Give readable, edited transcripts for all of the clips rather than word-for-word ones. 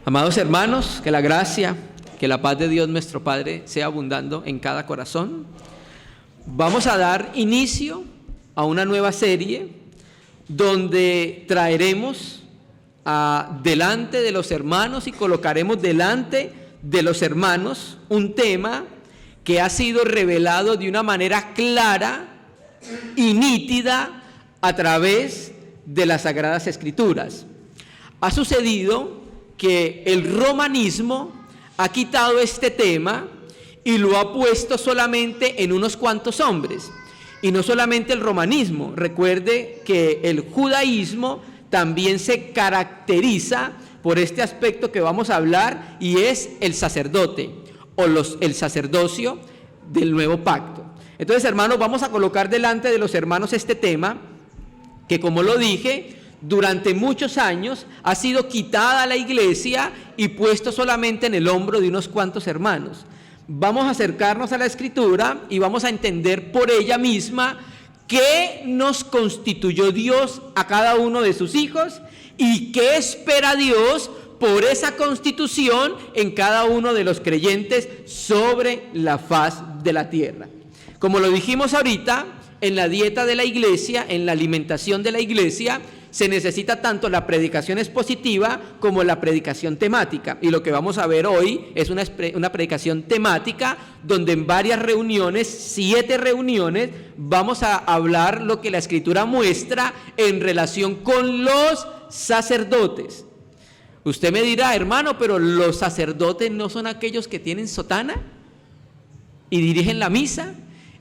Amados hermanos, que la gracia, que la paz de Dios nuestro Padre sea abundando en cada corazón. Vamos a dar inicio a una nueva serie donde traeremos delante de los hermanos y colocaremos delante de los hermanos un tema que ha sido revelado de una manera clara y nítida a través de las Sagradas Escrituras. Ha sucedido que el romanismo ha quitado este tema y lo ha puesto solamente en unos cuantos hombres. Y no solamente el romanismo, recuerde que el judaísmo también se caracteriza por este aspecto que vamos a hablar, y es el sacerdote o el sacerdocio del nuevo pacto. Entonces, hermanos, vamos a colocar delante de los hermanos este tema que, como lo dije, durante muchos años ha sido quitada a la iglesia y puesto solamente en el hombro de unos cuantos hermanos. Vamos a acercarnos a la Escritura y vamos a entender por ella misma qué nos constituyó Dios a cada uno de sus hijos y qué espera Dios por esa constitución en cada uno de los creyentes sobre la faz de la tierra. Como lo dijimos ahorita, en la dieta de la iglesia, en la alimentación de la iglesia, se necesita tanto la predicación expositiva como la predicación temática. Y lo que vamos a ver hoy es una predicación temática donde en varias reuniones, 7 reuniones, vamos a hablar lo que la Escritura muestra en relación con los sacerdotes. Usted me dirá, hermano, pero los sacerdotes no son aquellos que tienen sotana y dirigen la misa.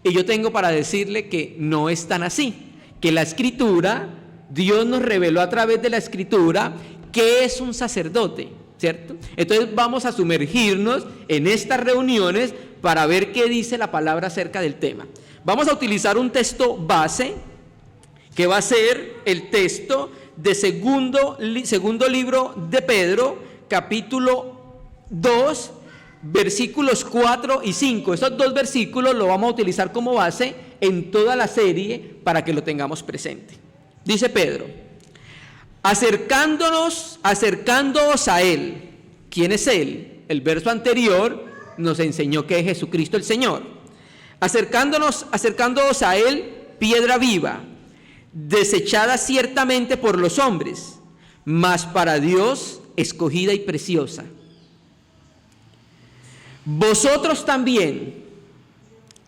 Y yo tengo para decirle que no es tan así, que la Escritura, Dios nos reveló a través de la Escritura qué es un sacerdote, ¿cierto? Entonces vamos a sumergirnos en estas reuniones para ver qué dice la palabra acerca del tema. Vamos a utilizar un texto base que va a ser el texto de segundo libro de Pedro, capítulo 2, versículos 4 y 5. Estos 2 versículos los vamos a utilizar como base en toda la serie para que lo tengamos presente. Dice Pedro: acercándoos a Él. ¿Quién es Él? El verso anterior nos enseñó que es Jesucristo el Señor. Acercándoos a Él, piedra viva, desechada ciertamente por los hombres, mas para Dios escogida y preciosa. Vosotros también,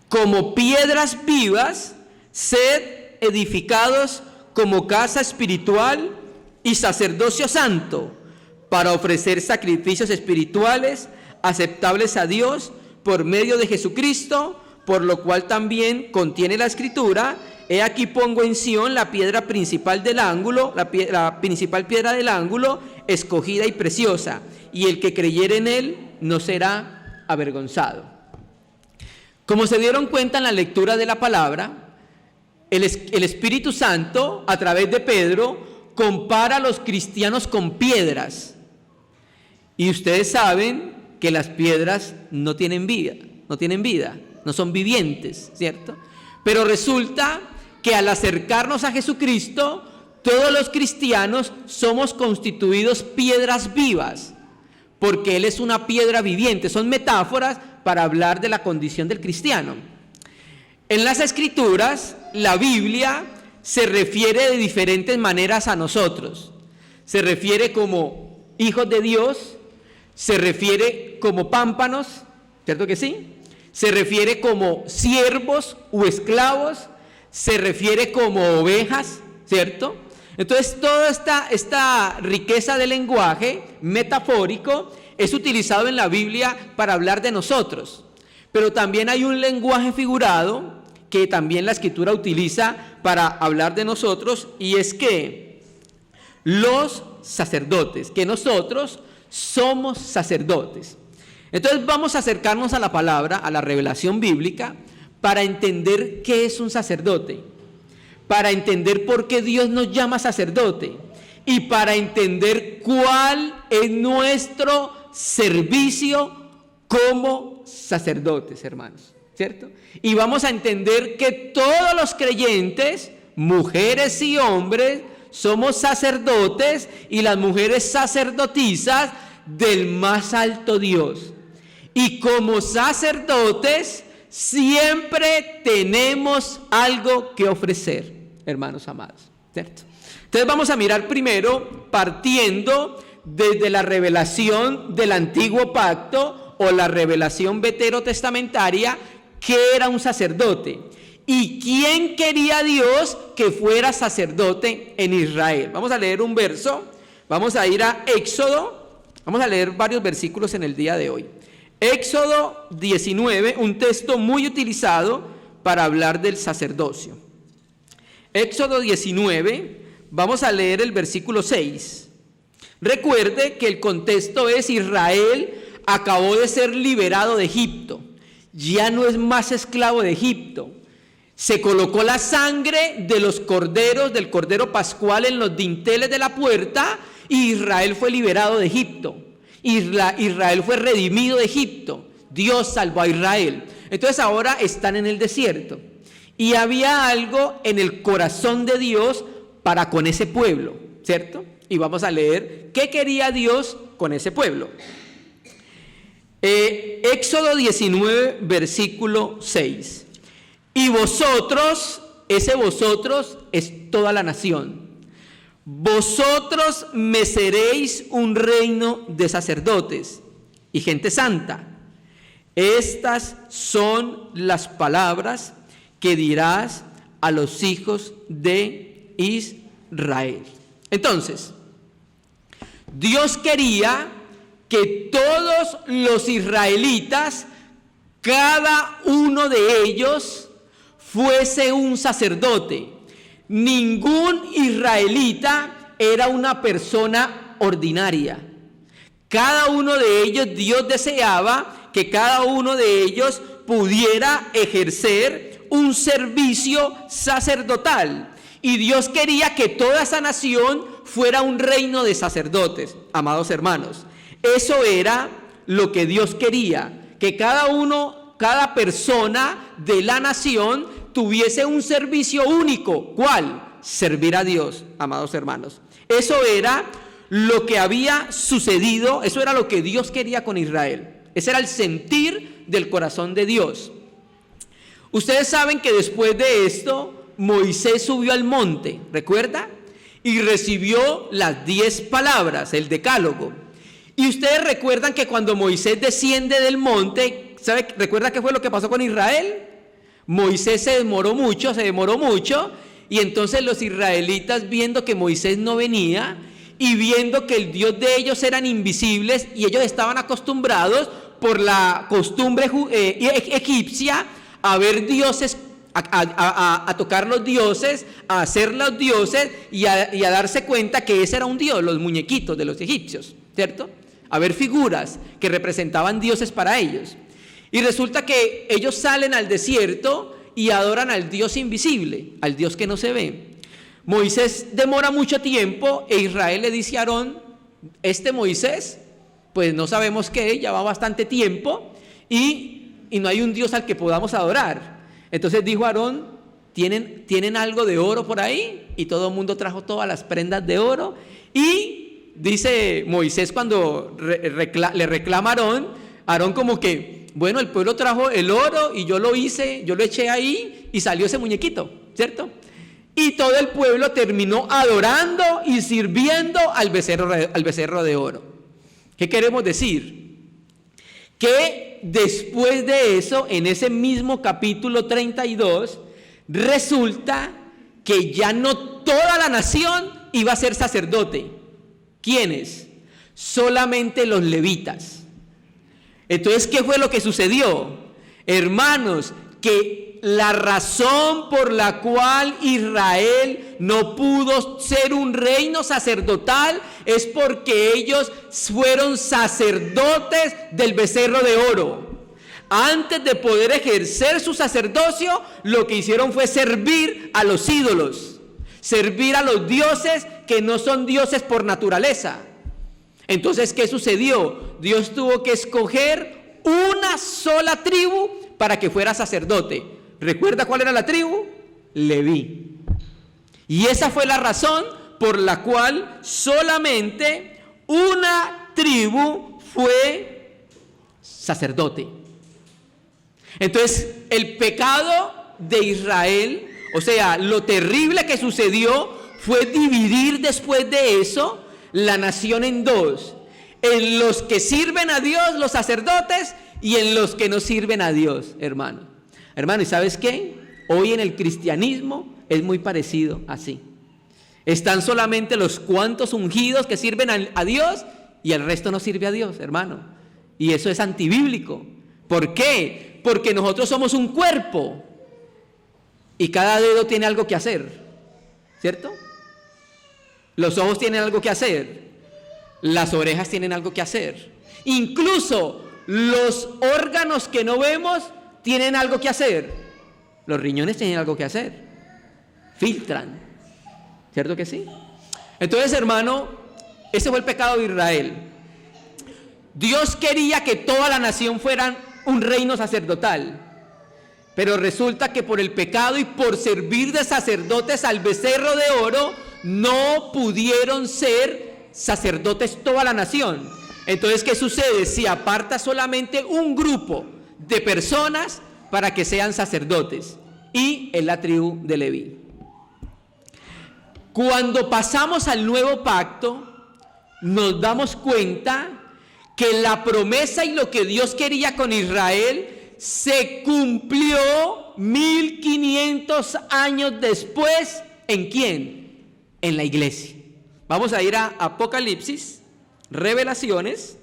como piedras vivas, sed edificados como casa espiritual y sacerdocio santo, para ofrecer sacrificios espirituales aceptables a Dios por medio de Jesucristo, por lo cual también contiene la Escritura: he aquí pongo en Sión la piedra principal del ángulo, la principal piedra del ángulo, escogida y preciosa, y el que creyere en él no será avergonzado. Como se dieron cuenta en la lectura de la palabra, el Espíritu Santo, a través de Pedro, compara a los cristianos con piedras. Y ustedes saben que las piedras no tienen vida, no son vivientes, ¿cierto? Pero resulta que al acercarnos a Jesucristo, todos los cristianos somos constituidos piedras vivas, porque Él es una piedra viviente. Son metáforas para hablar de la condición del cristiano. En las Escrituras, la Biblia se refiere de diferentes maneras a nosotros. Se refiere como hijos de Dios, se refiere como pámpanos, ¿cierto que sí? Se refiere como siervos u esclavos, se refiere como ovejas, ¿cierto? Entonces, toda esta riqueza de lenguaje metafórico es utilizado en la Biblia para hablar de nosotros. Pero también hay un lenguaje figurado que también la Escritura utiliza para hablar de nosotros, y es que los sacerdotes, que nosotros somos sacerdotes. Entonces vamos a acercarnos a la palabra, a la revelación bíblica, para entender qué es un sacerdote, para entender por qué Dios nos llama sacerdote y para entender cuál es nuestro servicio como sacerdotes, hermanos, ¿cierto? Y vamos a entender que todos los creyentes, mujeres y hombres, somos sacerdotes, y las mujeres sacerdotisas del más alto Dios. Y como sacerdotes siempre tenemos algo que ofrecer, hermanos amados, ¿cierto? Entonces vamos a mirar primero, partiendo desde la revelación del Antiguo Pacto o la revelación veterotestamentaria, ¿qué era un sacerdote? ¿Y quién quería Dios que fuera sacerdote en Israel? Vamos a leer un verso, vamos a ir a Éxodo, vamos a leer varios versículos en el día de hoy. Éxodo 19, un texto muy utilizado para hablar del sacerdocio. Éxodo 19, vamos a leer el versículo 6. Recuerde que el contexto es: Israel acabó de ser liberado de Egipto, ya no es más esclavo de Egipto. Se colocó la sangre de los corderos, del cordero pascual, en los dinteles de la puerta, y Israel fue liberado de Egipto. Israel fue redimido de Egipto. Dios salvó a Israel. Entonces ahora están en el desierto. Y había algo en el corazón de Dios para con ese pueblo, ¿cierto? Y vamos a leer qué quería Dios con ese pueblo. Éxodo 19, versículo 6. Y vosotros, ese vosotros es toda la nación. Vosotros me seréis un reino de sacerdotes y gente santa. Estas son las palabras que dirás a los hijos de Israel. Entonces, Dios quería que todos los israelitas, cada uno de ellos, fuese un sacerdote. Ningún israelita era una persona ordinaria. Cada uno de ellos, Dios deseaba que cada uno de ellos pudiera ejercer un servicio sacerdotal. Y Dios quería que toda esa nación fuera un reino de sacerdotes, amados hermanos. Eso era lo que Dios quería, que cada persona de la nación tuviese un servicio único. ¿Cuál? Servir a Dios, amados hermanos. Eso era lo que había sucedido, eso era lo que Dios quería con Israel. Ese era el sentir del corazón de Dios. Ustedes saben que después de esto, Moisés subió al monte, ¿recuerda? Y recibió las 10 palabras, el decálogo. Y ustedes recuerdan que cuando Moisés desciende del monte, ¿recuerda qué fue lo que pasó con Israel? Moisés se demoró mucho, y entonces los israelitas, viendo que Moisés no venía, y viendo que el Dios de ellos eran invisibles, y ellos estaban acostumbrados por la costumbre egipcia a ver dioses, a tocar los dioses, a hacer los dioses, y a darse cuenta que ese era un dios, los muñequitos de los egipcios, ¿cierto? A ver figuras que representaban dioses para ellos. Y resulta que ellos salen al desierto y adoran al Dios invisible, al Dios que no se ve. Moisés demora mucho tiempo e Israel le dice a Aarón: este Moisés, pues no sabemos qué, ya va bastante tiempo y no hay un Dios al que podamos adorar. Entonces dijo Aarón: ¿tienen algo de oro por ahí? Y todo el mundo trajo todas las prendas de oro. Y dice Moisés, cuando le reclama a Aarón como que: bueno, el pueblo trajo el oro y yo lo eché ahí y salió ese muñequito, ¿cierto? Y todo el pueblo terminó adorando y sirviendo al becerro de oro. ¿Qué queremos decir? Que después de eso, en ese mismo capítulo 32, resulta que ya no toda la nación iba a ser sacerdote. ¿Quiénes? Solamente los levitas. Entonces, ¿qué fue lo que sucedió? Hermanos, que la razón por la cual Israel no pudo ser un reino sacerdotal es porque ellos fueron sacerdotes del becerro de oro. Antes de poder ejercer su sacerdocio, lo que hicieron fue servir a los ídolos, servir a los dioses que no son dioses por naturaleza. Entonces, ¿qué sucedió? Dios tuvo que escoger una sola tribu para que fuera sacerdote. ¿Recuerda cuál era la tribu? Leví. Y esa fue la razón por la cual solamente una tribu fue sacerdote. Entonces, el pecado de Israel, o sea, lo terrible que sucedió fue dividir después de eso la nación en dos: en los que sirven a Dios, los sacerdotes, y en los que no sirven a Dios, hermano. Hermano, ¿y sabes qué? Hoy en el cristianismo es muy parecido así. Están solamente los cuantos ungidos que sirven a Dios y el resto no sirve a Dios, hermano. Y eso es antibíblico. ¿Por qué? Porque nosotros somos un cuerpo y cada dedo tiene algo que hacer, ¿cierto? Los ojos tienen algo que hacer, las orejas tienen algo que hacer, incluso los órganos que no vemos tienen algo que hacer. Los riñones tienen algo que hacer, filtran, ¿cierto que sí? Entonces, hermano, ese fue el pecado de Israel. Dios quería que toda la nación fuera un reino sacerdotal, pero resulta que por el pecado y por servir de sacerdotes al becerro de oro, no pudieron ser sacerdotes toda la nación. Entonces, ¿qué sucede? Se aparta solamente un grupo de personas para que sean sacerdotes, y es la tribu de Leví. Cuando pasamos al nuevo pacto, nos damos cuenta que la promesa y lo que Dios quería con Israel se cumplió 1500 años después. ¿En quién? En la iglesia. Vamos a ir a Apocalipsis, Revelaciones,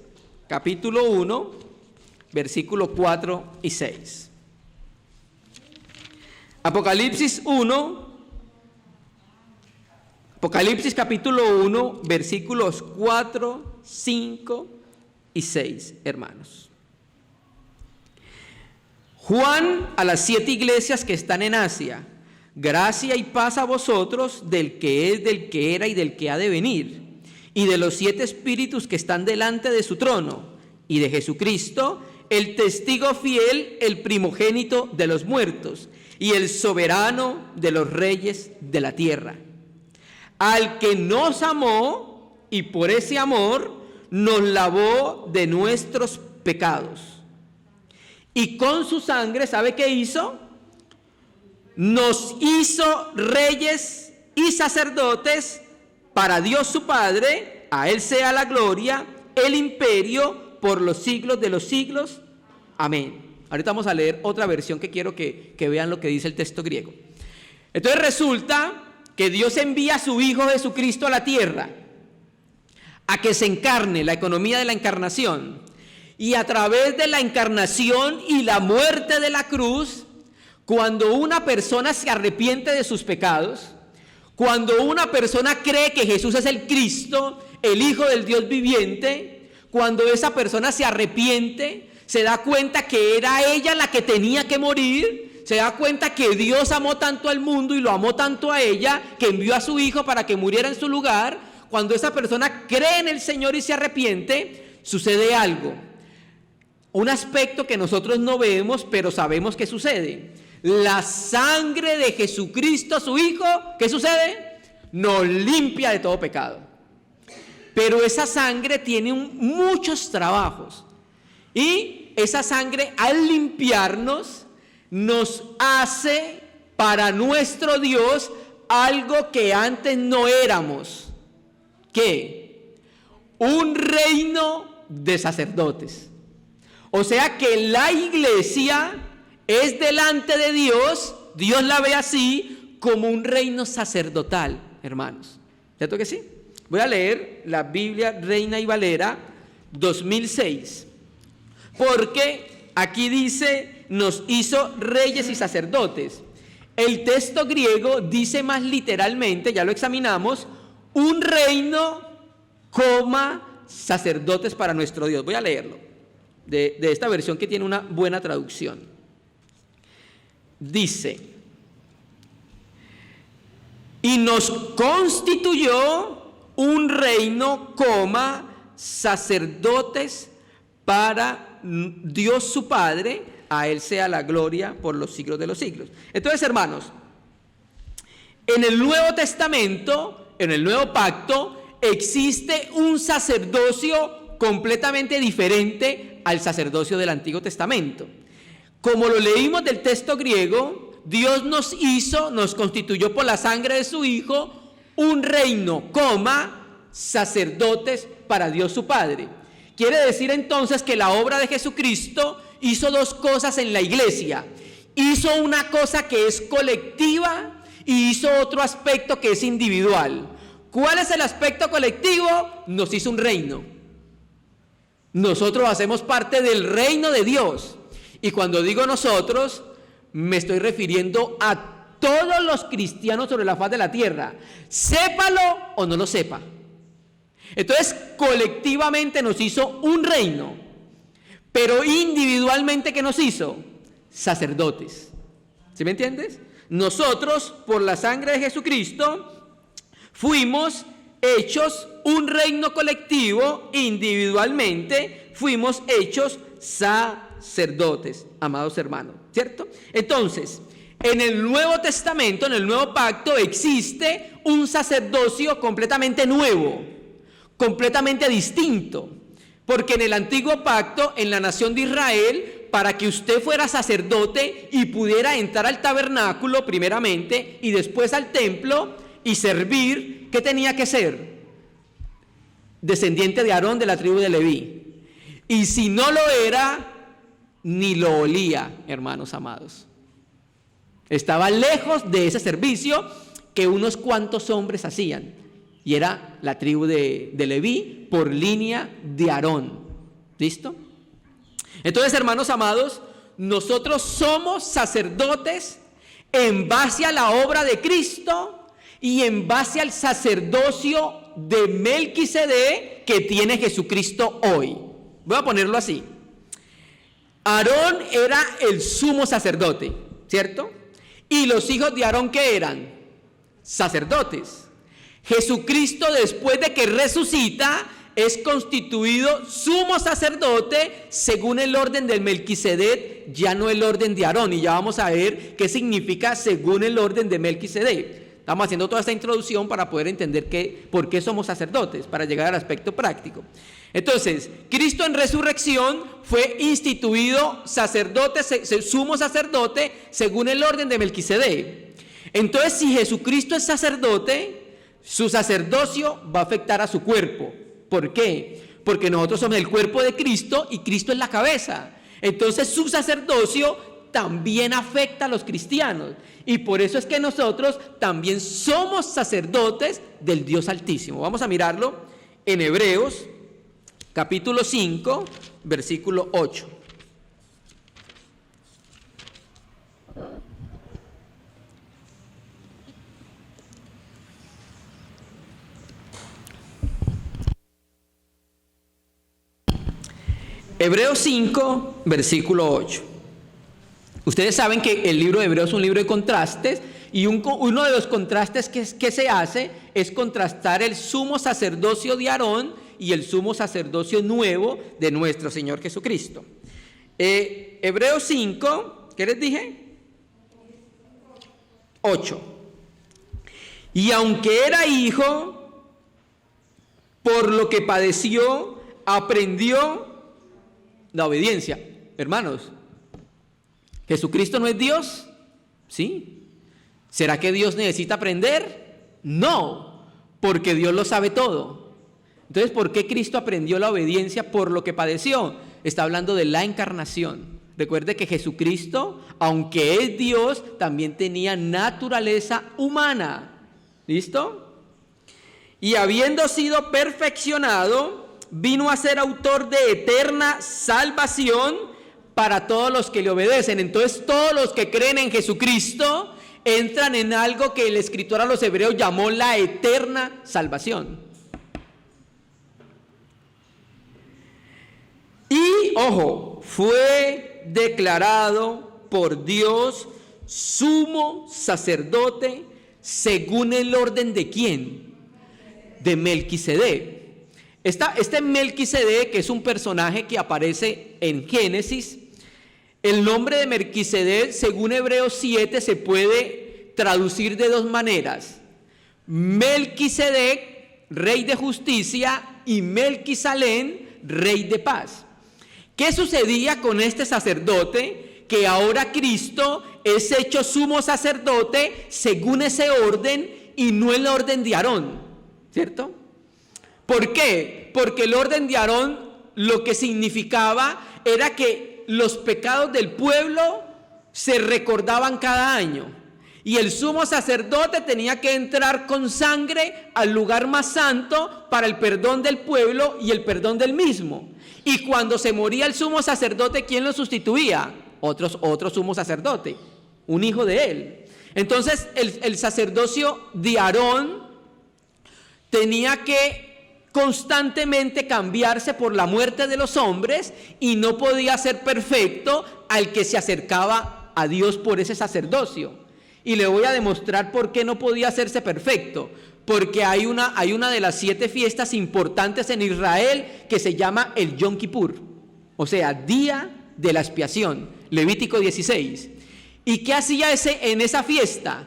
capítulo 1, versículos 4 y 6. Apocalipsis capítulo 1, versículos 4, 5 y 6, hermanos. Juan a las 7 iglesias que están en Asia: gracia y paz a vosotros del que es, del que era y del que ha de venir, y de los 7 espíritus que están delante de su trono, y de Jesucristo, el testigo fiel, el primogénito de los muertos, y el soberano de los reyes de la tierra, al que nos amó y por ese amor nos lavó de nuestros pecados, y con su sangre, ¿sabe qué hizo? Nos hizo reyes y sacerdotes para Dios su Padre. A Él sea la gloria, el imperio por los siglos de los siglos. Amén. Ahorita vamos a leer otra versión que quiero que vean lo que dice el texto griego. Entonces resulta que Dios envía a su Hijo Jesucristo a la tierra a que se encarne, la economía de la encarnación. Y a través de la encarnación y la muerte de la cruz, cuando una persona se arrepiente de sus pecados, cuando una persona cree que Jesús es el Cristo, el Hijo del Dios viviente, cuando esa persona se arrepiente, se da cuenta que era ella la que tenía que morir, se da cuenta que Dios amó tanto al mundo y lo amó tanto a ella, que envió a su Hijo para que muriera en su lugar. Cuando esa persona cree en el Señor y se arrepiente, sucede algo. Un aspecto que nosotros no vemos, pero sabemos que sucede. La sangre de Jesucristo, su Hijo, ¿qué sucede? Nos limpia de todo pecado. Pero esa sangre tiene muchos trabajos. Y esa sangre, al limpiarnos, nos hace para nuestro Dios algo que antes no éramos. ¿Qué? Un reino de sacerdotes. O sea que la iglesia es delante de Dios, Dios la ve así, como un reino sacerdotal, hermanos. ¿Cierto que sí? Voy a leer la Biblia Reina y Valera 2006, porque aquí dice, nos hizo reyes y sacerdotes. El texto griego dice más literalmente, ya lo examinamos, un reino, sacerdotes para nuestro Dios. Voy a leerlo, de esta versión que tiene una buena traducción. Dice: y nos constituyó un reino, sacerdotes para Dios su Padre, a Él sea la gloria por los siglos de los siglos. Entonces, hermanos, en el Nuevo Testamento, en el Nuevo Pacto, existe un sacerdocio completamente diferente al sacerdocio del Antiguo Testamento. Como lo leímos del texto griego, Dios nos constituyó por la sangre de su Hijo, un reino, sacerdotes para Dios su Padre. Quiere decir entonces que la obra de Jesucristo hizo dos cosas en la iglesia. Hizo una cosa que es colectiva y hizo otro aspecto que es individual. ¿Cuál es el aspecto colectivo? Nos hizo un reino. Nosotros hacemos parte del reino de Dios. Y cuando digo nosotros, me estoy refiriendo a todos los cristianos sobre la faz de la tierra, sépalo o no lo sepa. Entonces, colectivamente nos hizo un reino, pero individualmente, ¿qué nos hizo? Sacerdotes. ¿Sí me entiendes? Nosotros, por la sangre de Jesucristo, fuimos hechos un reino colectivo, individualmente fuimos hechos sacerdotes, amados hermanos, ¿cierto? Entonces, en el Nuevo Testamento, en el Nuevo Pacto, existe un sacerdocio completamente nuevo, completamente distinto, porque en el Antiguo Pacto, en la nación de Israel, para que usted fuera sacerdote y pudiera entrar al tabernáculo primeramente y después al templo y servir, ¿qué tenía que ser? Descendiente de Aarón, de la tribu de Leví. Y si no lo era, ni lo olía, hermanos amados. Estaba lejos de ese servicio que unos cuantos hombres hacían. Y era la tribu de Leví por línea de Aarón. ¿Listo? Entonces, hermanos amados, nosotros somos sacerdotes en base a la obra de Cristo y en base al sacerdocio de Melquisedec que tiene Jesucristo hoy. Voy a ponerlo así. Aarón era el sumo sacerdote, ¿cierto? Y los hijos de Aarón, ¿qué eran? Sacerdotes. Jesucristo, después de que resucita, es constituido sumo sacerdote según el orden del Melquisedec, ya no el orden de Aarón. Y ya vamos a ver qué significa según el orden de Melquisedec. Estamos haciendo toda esta introducción para poder entender por qué somos sacerdotes, para llegar al aspecto práctico. Entonces, Cristo en resurrección fue instituido sacerdote, sumo sacerdote, según el orden de Melquisedec. Entonces, si Jesucristo es sacerdote, su sacerdocio va a afectar a su cuerpo. ¿Por qué? Porque nosotros somos el cuerpo de Cristo y Cristo es la cabeza. Entonces, su sacerdocio también afecta a los cristianos. Y por eso es que nosotros también somos sacerdotes del Dios Altísimo. Vamos a mirarlo en Hebreos, capítulo 5, versículo 8. Hebreos 5, versículo 8. Ustedes saben que el libro de Hebreos es un libro de contrastes y uno de los contrastes que se hace es contrastar el sumo sacerdocio de Aarón y el sumo sacerdocio nuevo de nuestro Señor Jesucristo. Hebreos 5, ¿qué les dije? 8. Y aunque era hijo, por lo que padeció, aprendió la obediencia. Hermanos, ¿Jesucristo no es Dios? ¿Sí? ¿Será que Dios necesita aprender? No, porque Dios lo sabe todo. Entonces, ¿por qué Cristo aprendió la obediencia por lo que padeció? Está hablando de la encarnación. Recuerde que Jesucristo, aunque es Dios, también tenía naturaleza humana. ¿Listo? Y habiendo sido perfeccionado, vino a ser autor de eterna salvación para todos los que le obedecen. Entonces, todos los que creen en Jesucristo entran en algo que el escritor a los hebreos llamó la eterna salvación. Y, ojo, fue declarado por Dios sumo sacerdote según el orden de ¿quién? De Melquisedec. Este Melquisedec, que es un personaje que aparece en Génesis, el nombre de Melquisedec, según Hebreos 7, se puede traducir de dos maneras. Melquisedec, rey de justicia, y Melquisalén, Rey de paz. ¿Qué sucedía con este sacerdote? Que ahora Cristo es hecho sumo sacerdote según ese orden y no el orden de Aarón, ¿cierto? ¿Por qué? Porque el orden de Aarón lo que significaba era que los pecados del pueblo se recordaban cada año. Y el sumo sacerdote tenía que entrar con sangre al lugar más santo para el perdón del pueblo y el perdón del mismo. Y cuando se moría el sumo sacerdote, ¿quién lo sustituía? Otro sumo sacerdote, un hijo de él. Entonces el sacerdocio de Aarón tenía que constantemente cambiarse por la muerte de los hombres y no podía ser perfecto al que se acercaba a Dios por ese sacerdocio. Y le voy a demostrar por qué no podía hacerse perfecto. Porque hay una de las 7 fiestas importantes en Israel que se llama el Yom Kippur, o sea, día de la expiación, Levítico 16. ¿Y qué hacía en esa fiesta?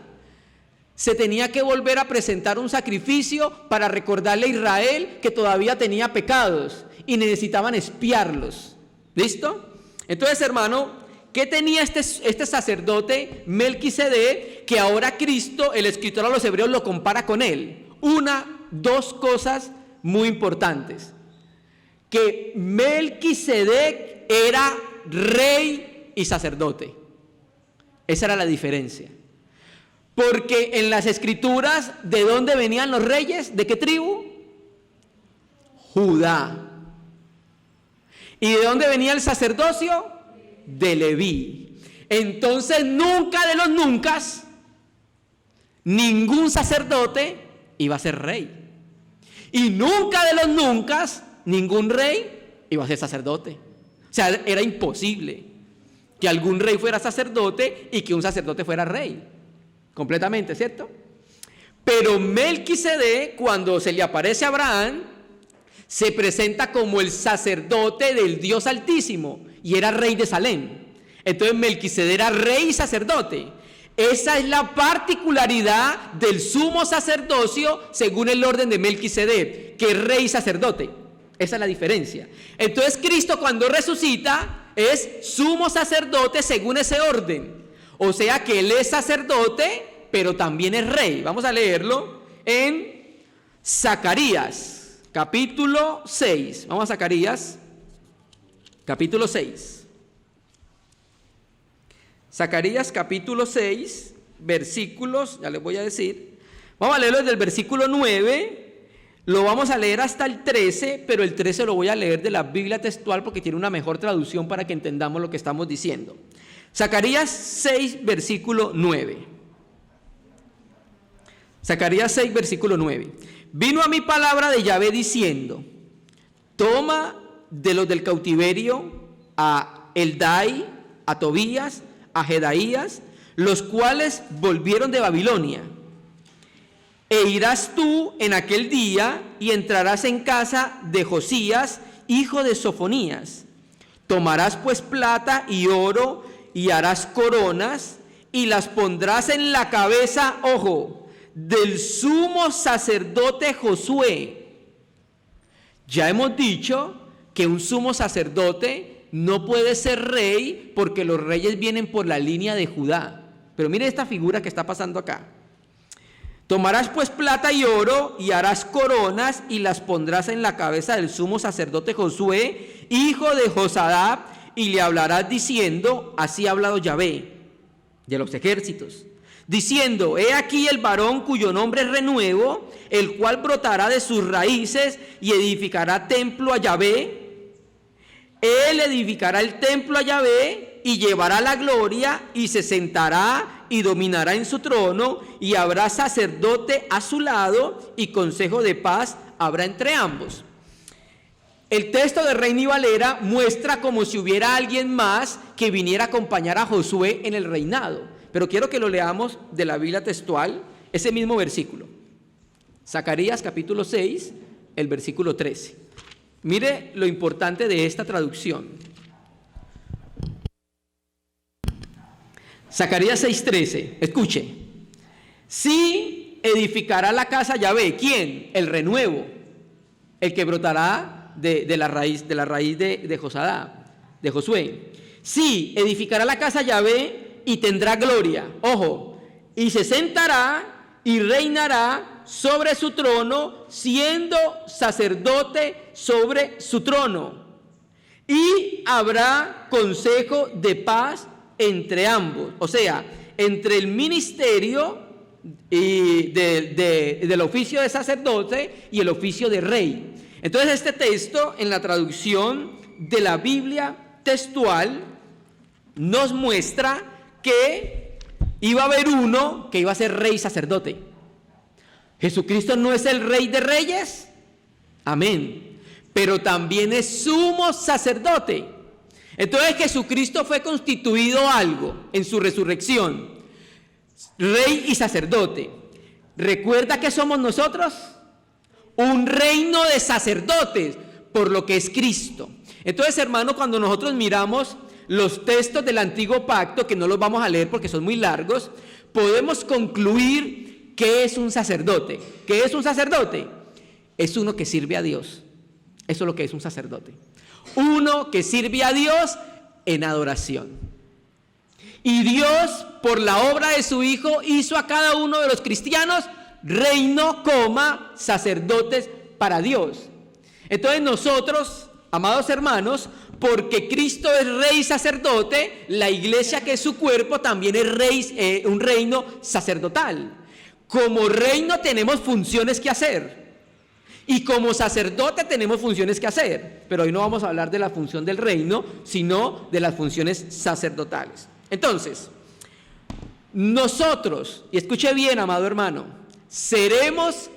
Se tenía que volver a presentar un sacrificio para recordarle a Israel que todavía tenía pecados y necesitaban expiarlos. ¿Listo? Entonces, hermano, ¿qué tenía este sacerdote Melquisedec que ahora Cristo, el escritor a los hebreos, lo compara con él? Dos cosas muy importantes. Que Melquisedec era rey y sacerdote. Esa era la diferencia. Porque en las escrituras, ¿de dónde venían los reyes? ¿De qué tribu? Judá. ¿Y de dónde venía el sacerdocio? De Leví. Entonces nunca de los nuncas ningún sacerdote iba a ser rey, y nunca de los nuncas ningún rey iba a ser sacerdote. O sea, era imposible que algún rey fuera sacerdote y que un sacerdote fuera rey, completamente, ¿cierto? Pero Melquisedec, cuando se le aparece a Abraham, se presenta como el sacerdote del Dios Altísimo, y era rey de Salem. Entonces Melquisedec era rey y sacerdote. Esa es la particularidad del sumo sacerdocio según el orden de Melquisedec, que es rey y sacerdote. Esa es la diferencia. Entonces Cristo, cuando resucita, es sumo sacerdote según ese orden. O sea que Él es sacerdote, pero también es rey. Vamos a leerlo en Zacarías, capítulo 6. Vamos a Zacarías, capítulo 6. Zacarías capítulo 6, versículos, ya les voy a decir. Vamos a leerlo desde el versículo 9, lo vamos a leer hasta el 13, pero el 13 lo voy a leer de la Biblia textual porque tiene una mejor traducción para que entendamos lo que estamos diciendo. Zacarías 6, versículo 9. Zacarías 6, versículo 9. Vino a mi palabra de Yahvé diciendo: toma de los del cautiverio a Eldai, a Tobías, a Jedaías, los cuales volvieron de Babilonia. E irás tú en aquel día y entrarás en casa de Josías, hijo de Sofonías. Tomarás pues plata y oro y harás coronas y las pondrás en la cabeza, ojo, del sumo sacerdote Josué. Ya hemos dicho que un sumo sacerdote no puede ser rey porque los reyes vienen por la línea de Judá. Pero mire esta figura que está pasando acá. Tomarás pues plata y oro y harás coronas y las pondrás en la cabeza del sumo sacerdote Josué, hijo de Josadab, y le hablarás diciendo: así ha hablado Yahvé de los ejércitos, diciendo: he aquí el varón cuyo nombre es Renuevo, el cual brotará de sus raíces y edificará templo a Yahvé. Él edificará el templo a Yahvé y llevará la gloria y se sentará y dominará en su trono, y habrá sacerdote a su lado y consejo de paz habrá entre ambos. El texto de Reina y Valera muestra como si hubiera alguien más que viniera a acompañar a Josué en el reinado, pero quiero que lo leamos de la Biblia textual, ese mismo versículo. Zacarías capítulo 6, el versículo 13. Mire lo importante de esta traducción. Zacarías 6:13, escuche. Sí edificará la casa Yahvé. ¿Quién? El renuevo, el que brotará de la raíz de Josué. Sí, edificará la casa Yahvé y tendrá gloria. Ojo, y se sentará y reinará sobre su trono, siendo sacerdote sobre su trono. Y habrá consejo de paz entre ambos, o sea, entre el ministerio del oficio de sacerdote y el oficio de rey. Entonces este texto en la traducción de la Biblia textual nos muestra que iba a haber uno que iba a ser rey sacerdote. Jesucristo no es el rey de reyes, amén, pero también es sumo sacerdote. Entonces Jesucristo fue constituido algo en su resurrección, rey y sacerdote. ¿Recuerda que somos nosotros? Un reino de sacerdotes, por lo que es Cristo. Entonces, hermano, cuando nosotros miramos los textos del Antiguo Pacto, que no los vamos a leer porque son muy largos, podemos concluir qué es un sacerdote. ¿Qué es un sacerdote? Es uno que sirve a Dios. Eso es lo que es un sacerdote. Uno que sirve a Dios en adoración. Y Dios, por la obra de su Hijo, hizo a cada uno de los cristianos reino, sacerdotes para Dios. Entonces nosotros, amados hermanos, porque Cristo es rey y sacerdote, la iglesia, que es su cuerpo, también es rey, un reino sacerdotal. Como reino tenemos funciones que hacer. Y como sacerdote tenemos funciones que hacer, pero hoy no vamos a hablar de la función del reino, sino de las funciones sacerdotales. Entonces, nosotros, y escuche bien, amado hermano, somos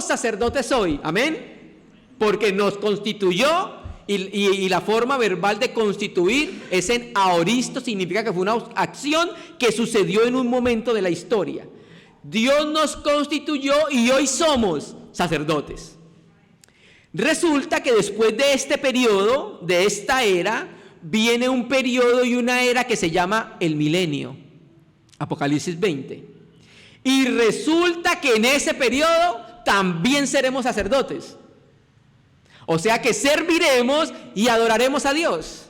sacerdotes hoy, amén, porque nos constituyó, y la forma verbal de constituir es en aoristo, significa que fue una acción que sucedió en un momento de la historia. Dios nos constituyó y hoy somos sacerdotes. Resulta que después de este periodo, de esta era, viene un periodo y una era que se llama el milenio, Apocalipsis 20. Y resulta que en ese periodo también seremos sacerdotes. O sea que serviremos y adoraremos a Dios.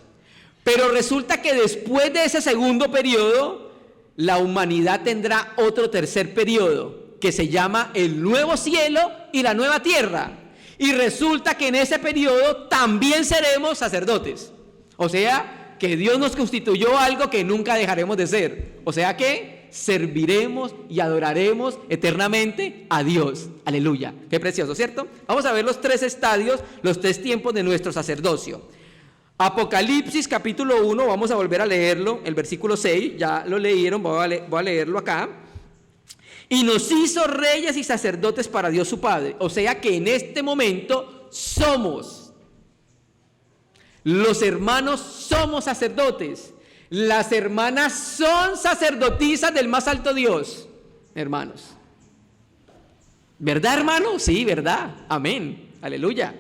Pero resulta que después de ese segundo periodo, la humanidad tendrá otro tercer periodo, que se llama el nuevo cielo y la nueva tierra. Y resulta que en ese periodo también seremos sacerdotes. O sea, que Dios nos constituyó algo que nunca dejaremos de ser. O sea que serviremos y adoraremos eternamente a Dios. Aleluya. Qué precioso, ¿cierto? Vamos a ver los tres estadios, los tres tiempos de nuestro sacerdocio. Apocalipsis capítulo 1, vamos a volver a leerlo, el versículo 6, ya lo leyeron, voy a leerlo acá. Y nos hizo reyes y sacerdotes para Dios su Padre. O sea que en este momento somos, los hermanos somos sacerdotes, las hermanas son sacerdotisas del más alto Dios, hermanos. ¿Verdad, hermano? Sí, verdad. Amén. Aleluya.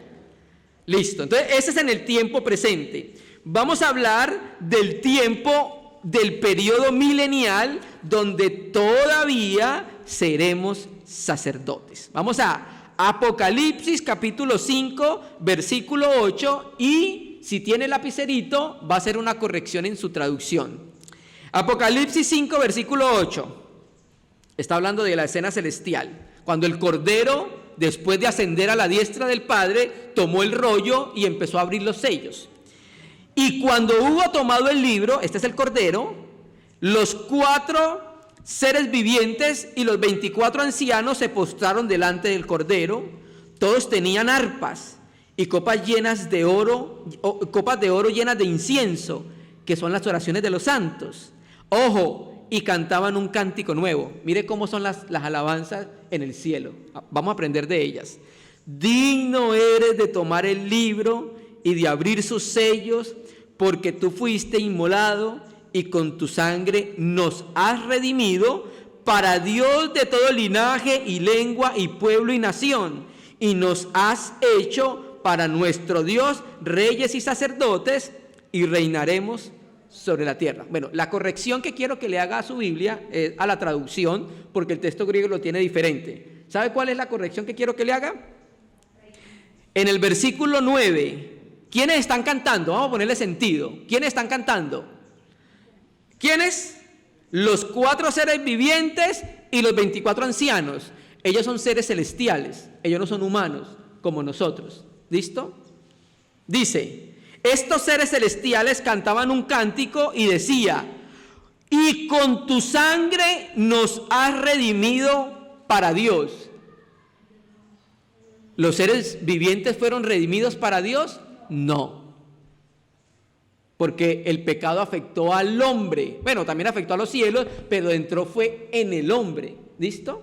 Listo, entonces ese es en el tiempo presente. Vamos a hablar del tiempo del periodo milenial, donde todavía seremos sacerdotes. Vamos a Apocalipsis capítulo 5, versículo 8, y si tiene lapicerito va a hacer una corrección en su traducción. Apocalipsis 5, versículo 8, está hablando de la escena celestial, cuando el Cordero, después de ascender a la diestra del Padre, tomó el rollo y empezó a abrir los sellos. Y cuando hubo tomado el libro, este es el Cordero, los 4 seres vivientes y los 24 ancianos se postraron delante del Cordero. Todos tenían arpas y copas llenas de oro, copas de oro llenas de incienso, que son las oraciones de los santos. Ojo, y cantaban un cántico nuevo. Mire cómo son las alabanzas en el cielo. Vamos a aprender de ellas. Digno eres de tomar el libro y de abrir sus sellos, porque tú fuiste inmolado y con tu sangre nos has redimido para Dios de todo linaje y lengua y pueblo y nación, y nos has hecho para nuestro Dios reyes y sacerdotes, y reinaremos sobre la tierra. Bueno, la corrección que quiero que le haga a su Biblia es a la traducción, porque el texto griego lo tiene diferente. ¿Sabe cuál es la corrección que quiero que le haga? En el versículo 9, ¿quiénes están cantando? Vamos a ponerle sentido. ¿Quiénes están cantando? ¿Quiénes? Los 4 seres vivientes y los 24 ancianos. Ellos son seres celestiales, ellos no son humanos como nosotros. ¿Listo? Dice, estos seres celestiales cantaban un cántico y decía, y con tu sangre nos has redimido para Dios. ¿Los seres vivientes fueron redimidos para Dios? No. Porque el pecado afectó al hombre. Bueno, también afectó a los cielos, pero entró fue en el hombre. ¿Listo?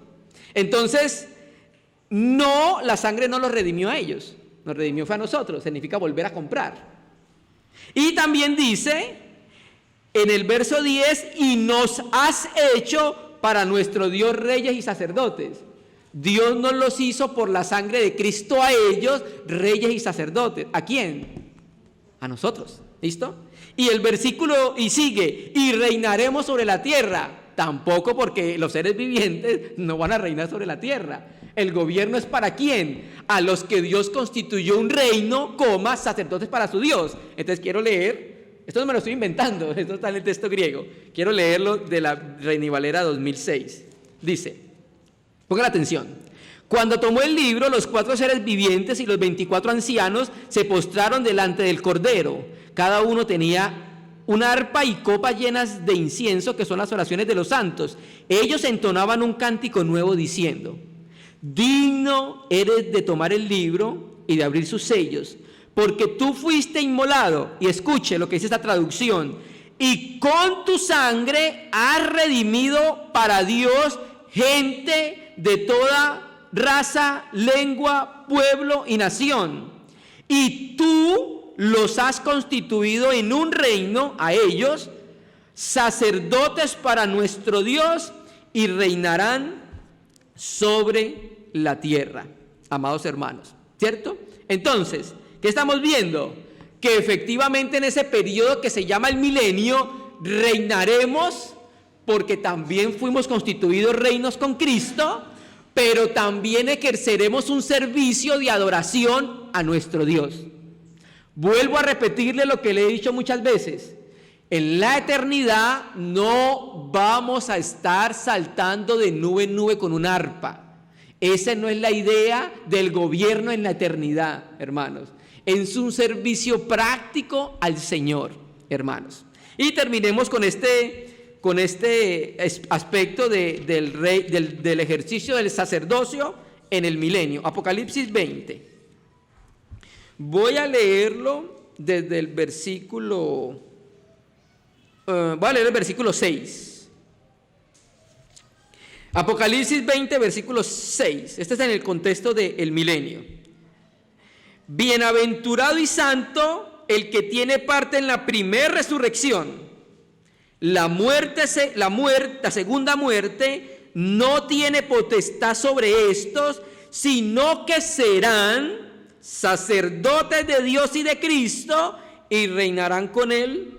Entonces, no, la sangre no los redimió a ellos. Nos redimió fue a nosotros. Significa volver a comprar. Y también dice, en el verso 10, y nos has hecho para nuestro Dios reyes y sacerdotes. Dios nos los hizo por la sangre de Cristo a ellos, reyes y sacerdotes. ¿A quién? A nosotros. ¿Listo? Y el versículo y sigue, y reinaremos sobre la tierra. Tampoco, porque los seres vivientes no van a reinar sobre la tierra. El gobierno es para ¿quién? A los que Dios constituyó un reino, sacerdotes para su Dios. Entonces quiero leer, esto no me lo estoy inventando, esto está en el texto griego. Quiero leerlo de la Reina y Valera 2006. Dice, pongan atención. Cuando tomó el libro, los 4 seres vivientes y los 24 ancianos se postraron delante del Cordero. Cada uno tenía una arpa y copas llenas de incienso, que son las oraciones de los santos. Ellos entonaban un cántico nuevo diciendo, digno eres de tomar el libro y de abrir sus sellos, porque tú fuiste inmolado, y escuche lo que dice esta traducción, y con tu sangre has redimido para Dios gente de toda raza, lengua, pueblo y nación, y tú los has constituido en un reino a ellos, sacerdotes para nuestro Dios, y reinarán sobre la tierra. Amados hermanos, ¿cierto? Entonces, ¿qué estamos viendo? Que efectivamente en ese periodo que se llama el milenio, reinaremos, porque también fuimos constituidos reinos con Cristo, pero también ejerceremos un servicio de adoración a nuestro Dios. Vuelvo a repetirle lo que le he dicho muchas veces. En la eternidad no vamos a estar saltando de nube en nube con una arpa. Esa no es la idea del gobierno en la eternidad, hermanos. Es un servicio práctico al Señor, hermanos. Y terminemos con este aspecto del ejercicio del sacerdocio en el milenio. Apocalipsis 20. Voy a leerlo desde el versículo, voy a leer el versículo 6. Apocalipsis 20, versículo 6. Este es en el contexto del milenio. Bienaventurado y santo el que tiene parte en la primera resurrección. La segunda muerte no tiene potestad sobre estos, sino que serán sacerdotes de Dios y de Cristo, y reinarán con él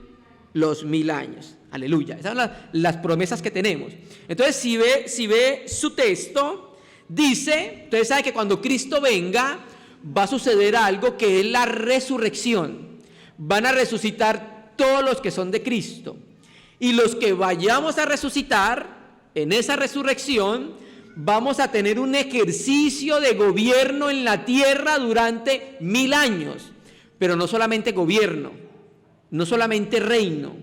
los 1000 años. Aleluya. Esas son las promesas que tenemos. Entonces, si ve su texto, dice, entonces sabe que cuando Cristo venga, va a suceder algo que es la resurrección. Van a resucitar todos los que son de Cristo. Y los que vayamos a resucitar, en esa resurrección, vamos a tener un ejercicio de gobierno en la tierra durante 1000 años. Pero no solamente gobierno, no solamente reino,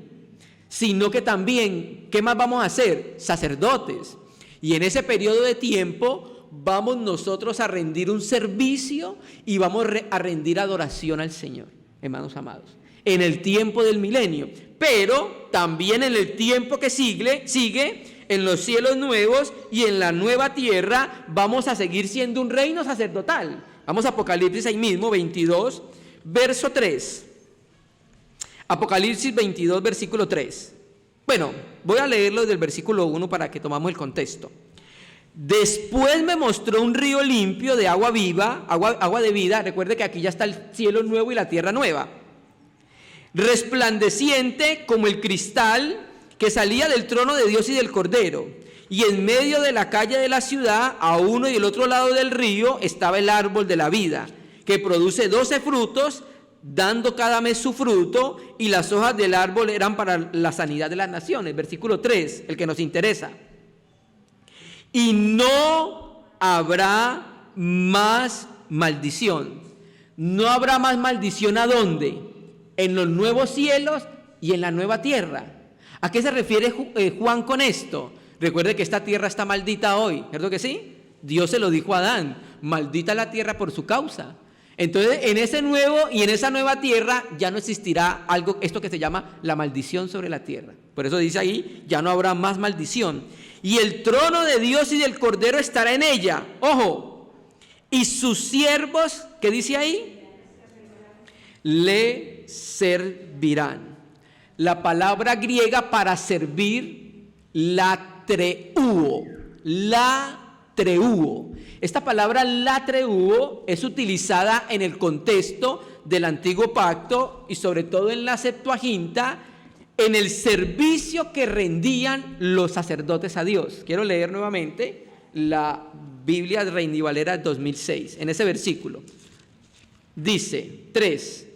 sino que también, ¿qué más vamos a hacer? Sacerdotes. Y en ese periodo de tiempo vamos nosotros a rendir un servicio y vamos a rendir adoración al Señor, hermanos amados, en el tiempo del milenio. Pero también en el tiempo que sigue, en los cielos nuevos y en la nueva tierra, vamos a seguir siendo un reino sacerdotal. Vamos a Apocalipsis ahí mismo, 22, verso 3. Apocalipsis 22, versículo 3. Bueno, voy a leerlo desde el versículo 1 para que tomamos el contexto. Después me mostró un río limpio de agua viva, agua de vida. Recuerde que aquí ya está el cielo nuevo y la tierra nueva. Resplandeciente como el cristal, que salía del trono de Dios y del Cordero. Y en medio de la calle de la ciudad, a uno y el otro lado del río, estaba el árbol de la vida, que produce 12 frutos, dando cada mes su fruto, y las hojas del árbol eran para la sanidad de las naciones. Versículo 3, el que nos interesa. Y no habrá más maldición. No habrá más maldición, ¿a dónde? En los nuevos cielos y en la nueva tierra. ¿A qué se refiere Juan con esto? Recuerde que esta tierra está maldita hoy, ¿cierto que sí? Dios se lo dijo a Adán, maldita la tierra por su causa. Entonces, en ese nuevo y en esa nueva tierra ya no existirá esto que se llama la maldición sobre la tierra. Por eso dice ahí, ya no habrá más maldición. Y el trono de Dios y del Cordero estará en ella. Ojo, y sus siervos, ¿qué dice ahí? Le servirán. La palabra griega para servir, latreuo. Esta palabra latreuo es utilizada en el contexto del Antiguo Pacto y sobre todo en la Septuaginta, en el servicio que rendían los sacerdotes a Dios. Quiero leer nuevamente la Biblia Reina y Valera 2006, en ese versículo. Dice, 3,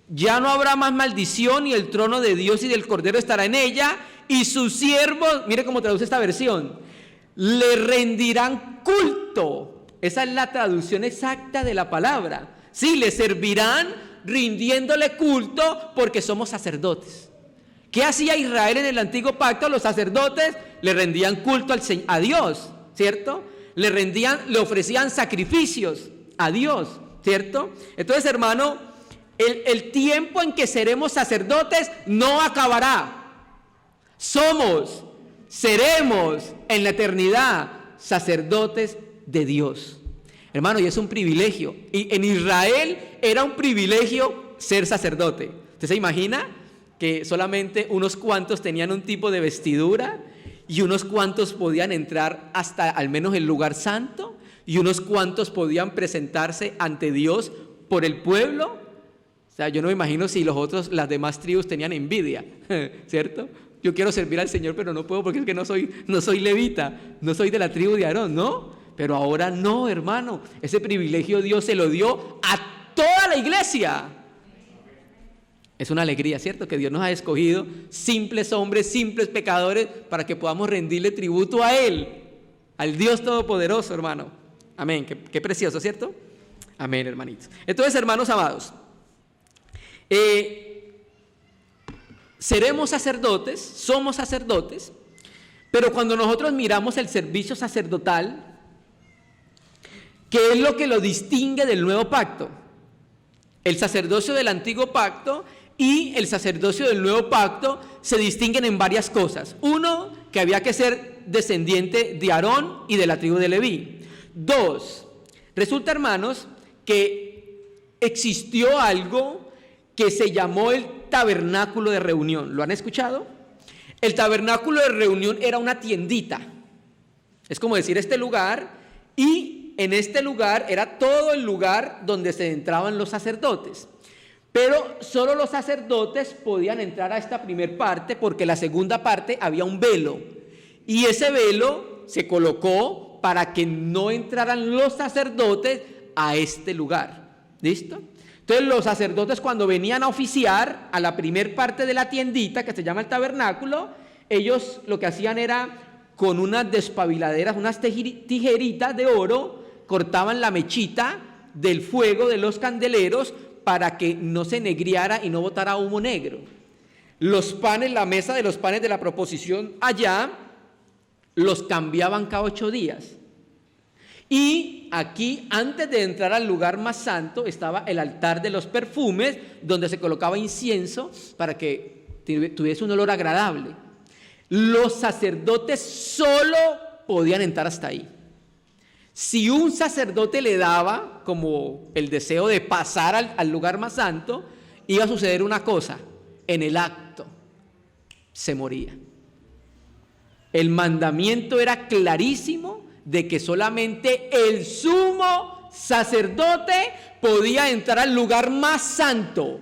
ya no habrá más maldición y el trono de Dios y del Cordero estará en ella y sus siervos, mire cómo traduce esta versión, le rendirán culto. Esa es la traducción exacta de la palabra. Sí, le servirán rindiéndole culto porque somos sacerdotes. ¿Qué hacía Israel en el Antiguo Pacto? Los sacerdotes le rendían culto a Dios, ¿cierto? Le ofrecían sacrificios a Dios, ¿cierto? Entonces, hermano, el tiempo en que seremos sacerdotes no acabará. Seremos en la eternidad sacerdotes de Dios. Hermano, y es un privilegio. Y en Israel era un privilegio ser sacerdote. ¿Usted se imagina que solamente unos cuantos tenían un tipo de vestidura y unos cuantos podían entrar hasta al menos el lugar santo y unos cuantos podían presentarse ante Dios por el pueblo? O sea, yo no me imagino si las demás tribus tenían envidia, ¿cierto? Yo quiero servir al Señor, pero no puedo porque es que no soy levita, no soy de la tribu de Aarón, ¿no? Pero ahora no, hermano. Ese privilegio Dios se lo dio a toda la iglesia. Es una alegría, ¿cierto? Que Dios nos ha escogido simples hombres, simples pecadores, para que podamos rendirle tributo a Él, al Dios Todopoderoso, hermano. Amén. Qué precioso, ¿cierto? Amén, hermanitos. Entonces, hermanos amados, seremos sacerdotes, somos sacerdotes, pero cuando nosotros miramos el servicio sacerdotal, ¿qué es lo que lo distingue del nuevo pacto? El sacerdocio del antiguo pacto y el sacerdocio del nuevo pacto se distinguen en varias cosas. Uno, que había que ser descendiente de Aarón y de la tribu de Leví. 2, resulta, hermanos, que existió algo que se llamó el tabernáculo de reunión. ¿Lo han escuchado? El tabernáculo de reunión era una tiendita. Es como decir este lugar, y en este lugar era todo el lugar donde se entraban los sacerdotes. Pero solo los sacerdotes podían entrar a esta primer parte porque la segunda parte había un velo. Y ese velo se colocó para que no entraran los sacerdotes a este lugar. ¿Listo? Entonces los sacerdotes, cuando venían a oficiar a la primer parte de la tiendita que se llama el tabernáculo, ellos lo que hacían era con unas despabiladeras, unas tijeritas de oro, cortaban la mechita del fuego de los candeleros para que no se negriara y no botara humo negro. Los panes, la mesa de los panes de la proposición allá, los cambiaban cada 8 días. Y aquí, antes de entrar al lugar más santo, estaba el altar de los perfumes, donde se colocaba incienso para que tuviese un olor agradable. Los sacerdotes solo podían entrar hasta ahí. Si un sacerdote le daba como el deseo de pasar al lugar más santo, iba a suceder una cosa: en el acto se moría. El mandamiento era clarísimo de que solamente el sumo sacerdote podía entrar al lugar más santo.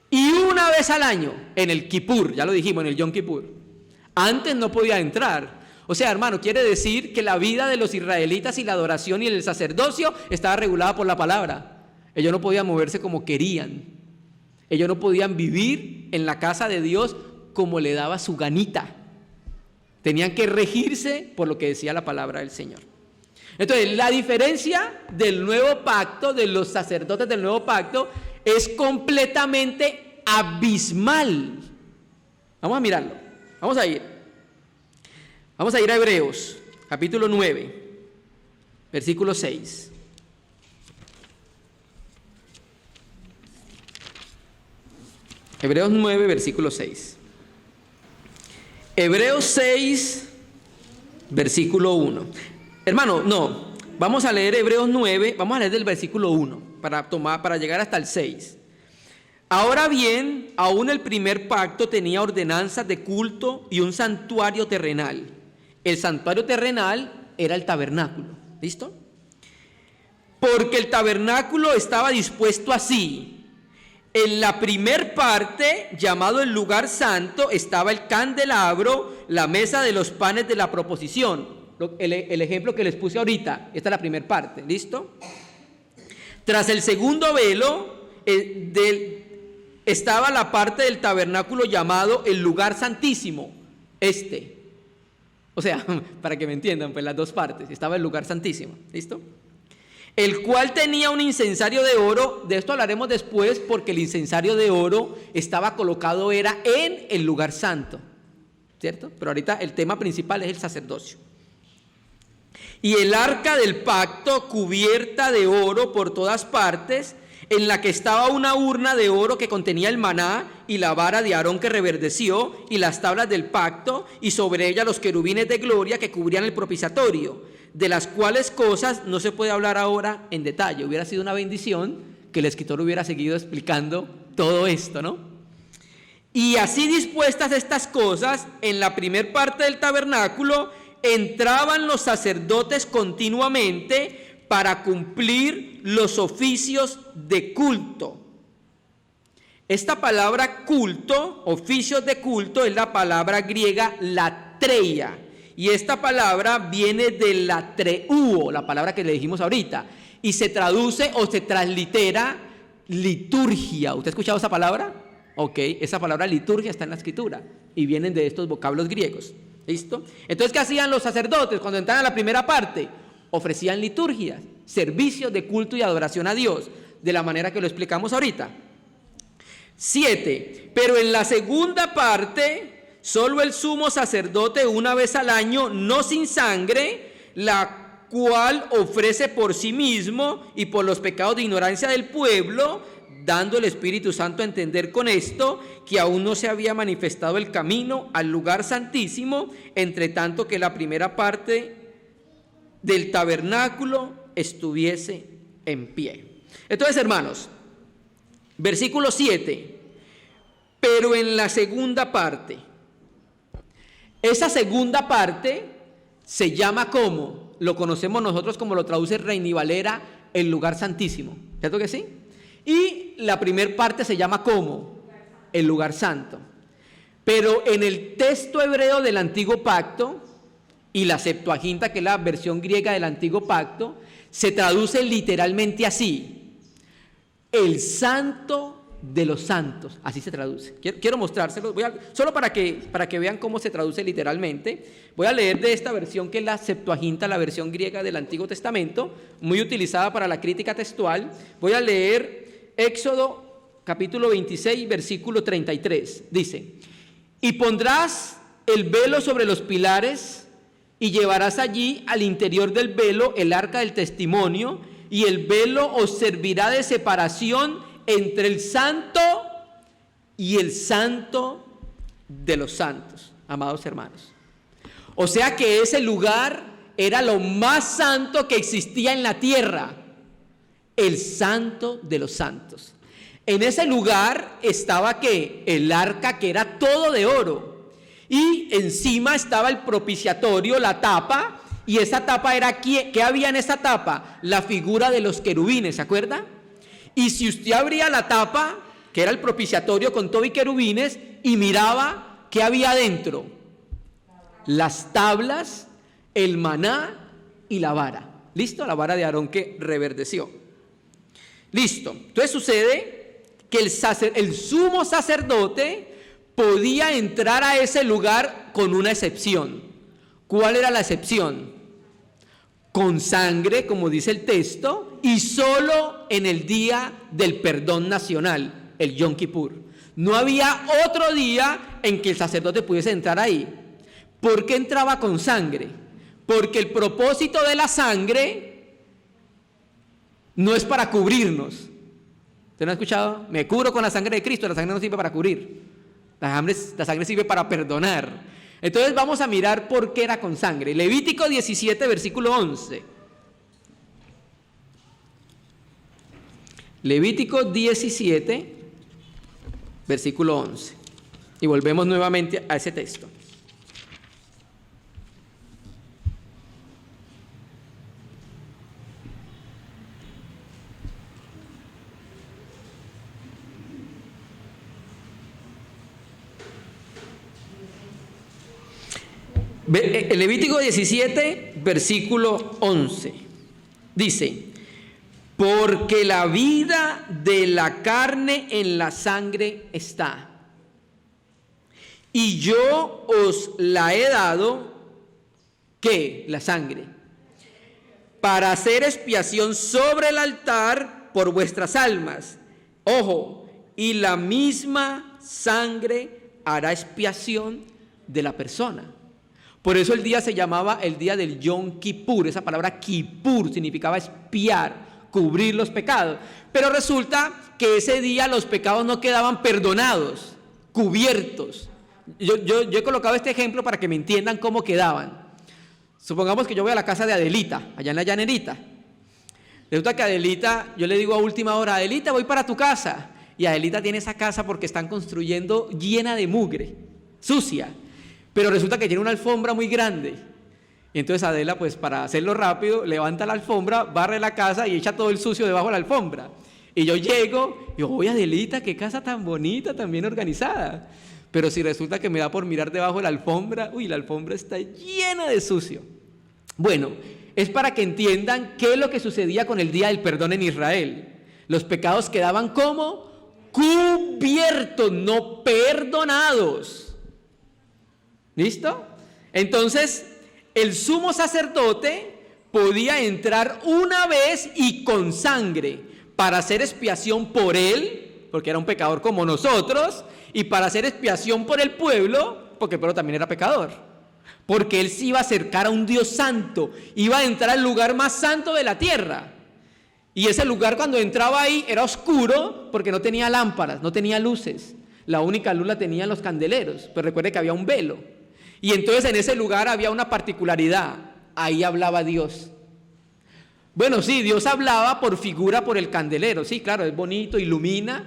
Y una vez al año, en el Kippur, ya lo dijimos, en el Yom Kippur. Antes no podía entrar. O sea, hermano, quiere decir que la vida de los israelitas y la adoración y el sacerdocio estaba regulada por la palabra. Ellos no podían moverse como querían. Ellos no podían vivir en la casa de Dios como le daba su ganita. Tenían que regirse por lo que decía la palabra del Señor. Entonces, la diferencia del nuevo pacto, de los sacerdotes del nuevo pacto, es completamente abismal. Vamos a mirarlo. Vamos a ir a Hebreos, capítulo 9, versículo 6. Hebreos 9, versículo 6. Hebreos 6, versículo 1. Hermano, no, vamos a leer Hebreos 9, vamos a leer del versículo 1 para llegar hasta el 6. Ahora bien, aún el primer pacto tenía ordenanzas de culto y un santuario terrenal. El santuario terrenal era el tabernáculo, ¿listo? Porque el tabernáculo estaba dispuesto así. En la primer parte, llamado el lugar santo, estaba el candelabro, la mesa de los panes de la proposición. El ejemplo que les puse ahorita, esta es la primera parte, ¿listo? Tras el segundo velo, estaba la parte del tabernáculo llamado el lugar santísimo, O sea, para que me entiendan, pues las dos partes, estaba el lugar santísimo, ¿listo? El cual tenía un incensario de oro, de esto hablaremos después, porque el incensario de oro estaba colocado, era en el lugar santo, ¿cierto? Pero ahorita el tema principal es el sacerdocio. Y el arca del pacto cubierta de oro por todas partes, en la que estaba una urna de oro que contenía el maná y la vara de Aarón que reverdeció y las tablas del pacto y sobre ella los querubines de gloria que cubrían el propiciatorio, de las cuales cosas no se puede hablar ahora en detalle. Hubiera sido una bendición que el escritor hubiera seguido explicando todo esto, ¿no? Y así dispuestas estas cosas, en la primer parte del tabernáculo entraban los sacerdotes continuamente para cumplir los oficios de culto. Esta palabra culto, oficios de culto, es la palabra griega latreia. Y esta palabra viene de latreuo, la palabra que le dijimos ahorita, y se traduce o se translitera liturgia. ¿Usted ha escuchado esa palabra? Ok, esa palabra liturgia está en la escritura y vienen de estos vocablos griegos. ¿Listo? Entonces, ¿qué hacían los sacerdotes cuando entraban a la primera parte? Ofrecían liturgias, servicios de culto y adoración a Dios, de la manera que lo explicamos ahorita. 7. Pero en la segunda parte, solo el sumo sacerdote una vez al año, no sin sangre, la cual ofrece por sí mismo y por los pecados de ignorancia del pueblo, dando el Espíritu Santo a entender con esto que aún no se había manifestado el camino al lugar santísimo, entre tanto que la primera parte del tabernáculo estuviese en pie. Entonces, hermanos, versículo 7, pero en la segunda parte, esa segunda parte se llama como, lo conocemos nosotros como lo traduce Reina y Valera, el lugar santísimo, ¿cierto que sí? Y la primera parte se llama como el lugar santo. Pero en el texto hebreo del Antiguo Pacto y la Septuaginta, que es la versión griega del Antiguo Pacto, se traduce literalmente así: el santo de los santos. Así se traduce. Quiero mostrárselos, solo para que vean cómo se traduce literalmente. Voy a leer de esta versión que es la Septuaginta, la versión griega del Antiguo Testamento, muy utilizada para la crítica textual. Voy a leer Éxodo capítulo 26, versículo 33. Dice: y pondrás el velo sobre los pilares y llevarás allí al interior del velo el arca del testimonio, y el velo os servirá de separación entre el santo y el santo de los santos, amados hermanos. O sea que ese lugar era lo más santo que existía en la tierra, el santo de los santos. En ese lugar estaba ¿qué? El arca, que era todo de oro, y encima estaba el propiciatorio, la tapa, y esa tapa era, ¿qué había en esa tapa? La figura de los querubines, ¿se acuerda? Y si usted abría la tapa, que era el propiciatorio con todo y querubines, y miraba, ¿qué había adentro? las tablas, el maná y la vara. ¿Listo? La vara de Aarón que reverdeció. Listo. Entonces sucede que el sumo sacerdote podía entrar a ese lugar con una excepción. ¿Cuál era la excepción? Con sangre, como dice el texto, y solo en el día del perdón nacional, el Yom Kippur. No había otro día en que el sacerdote pudiese entrar ahí. ¿Por qué entraba con sangre? Porque el propósito de la sangre no es para cubrirnos. ¿Usted no ha escuchado? Me cubro con la sangre de Cristo. La sangre no sirve para cubrir. La sangre sirve para perdonar. Entonces vamos a mirar por qué era con sangre. Levítico 17, versículo 11. Levítico 17, versículo 11. Y volvemos nuevamente a ese texto. Levítico 17, versículo 11, dice: porque la vida de la carne en la sangre está, y yo os la he dado, ¿qué? La sangre, para hacer expiación sobre el altar por vuestras almas. Ojo, y la misma sangre hará expiación de la persona. Por eso el día se llamaba el día del Yom Kippur. Esa palabra Kippur significaba expiar, cubrir los pecados. Pero resulta que ese día los pecados no quedaban perdonados, cubiertos. Yo he colocado este ejemplo para que me entiendan cómo quedaban. Supongamos que yo voy a la casa de Adelita, allá en la Llanerita. Resulta que Adelita, yo le digo a última hora: Adelita, voy para tu casa. Y Adelita tiene esa casa porque están construyendo llena de mugre, sucia. Pero resulta que tiene una alfombra muy grande. Y entonces Adela, pues para hacerlo rápido, levanta la alfombra, barre la casa y echa todo el sucio debajo de la alfombra. Y yo llego y digo: oye, Adelita, qué casa tan bonita, tan bien organizada. Pero si resulta que me da por mirar debajo de la alfombra, uy, la alfombra está llena de sucio. Bueno, es para que entiendan qué es lo que sucedía con el día del perdón en Israel. Los pecados quedaban como cubiertos, no perdonados. ¿Listo? Entonces, el sumo sacerdote podía entrar una vez y con sangre para hacer expiación por él, porque era un pecador como nosotros, y para hacer expiación por el pueblo, porque el pueblo también era pecador. Porque él se iba a acercar a un Dios santo, iba a entrar al lugar más santo de la tierra. Y ese lugar, cuando entraba ahí, era oscuro porque no tenía lámparas, no tenía luces. La única luz la tenían los candeleros, pero recuerde que había un velo. Y entonces en ese lugar había una particularidad: ahí hablaba Dios. Bueno, sí, Dios hablaba por figura, por el candelero, sí, claro, es bonito, ilumina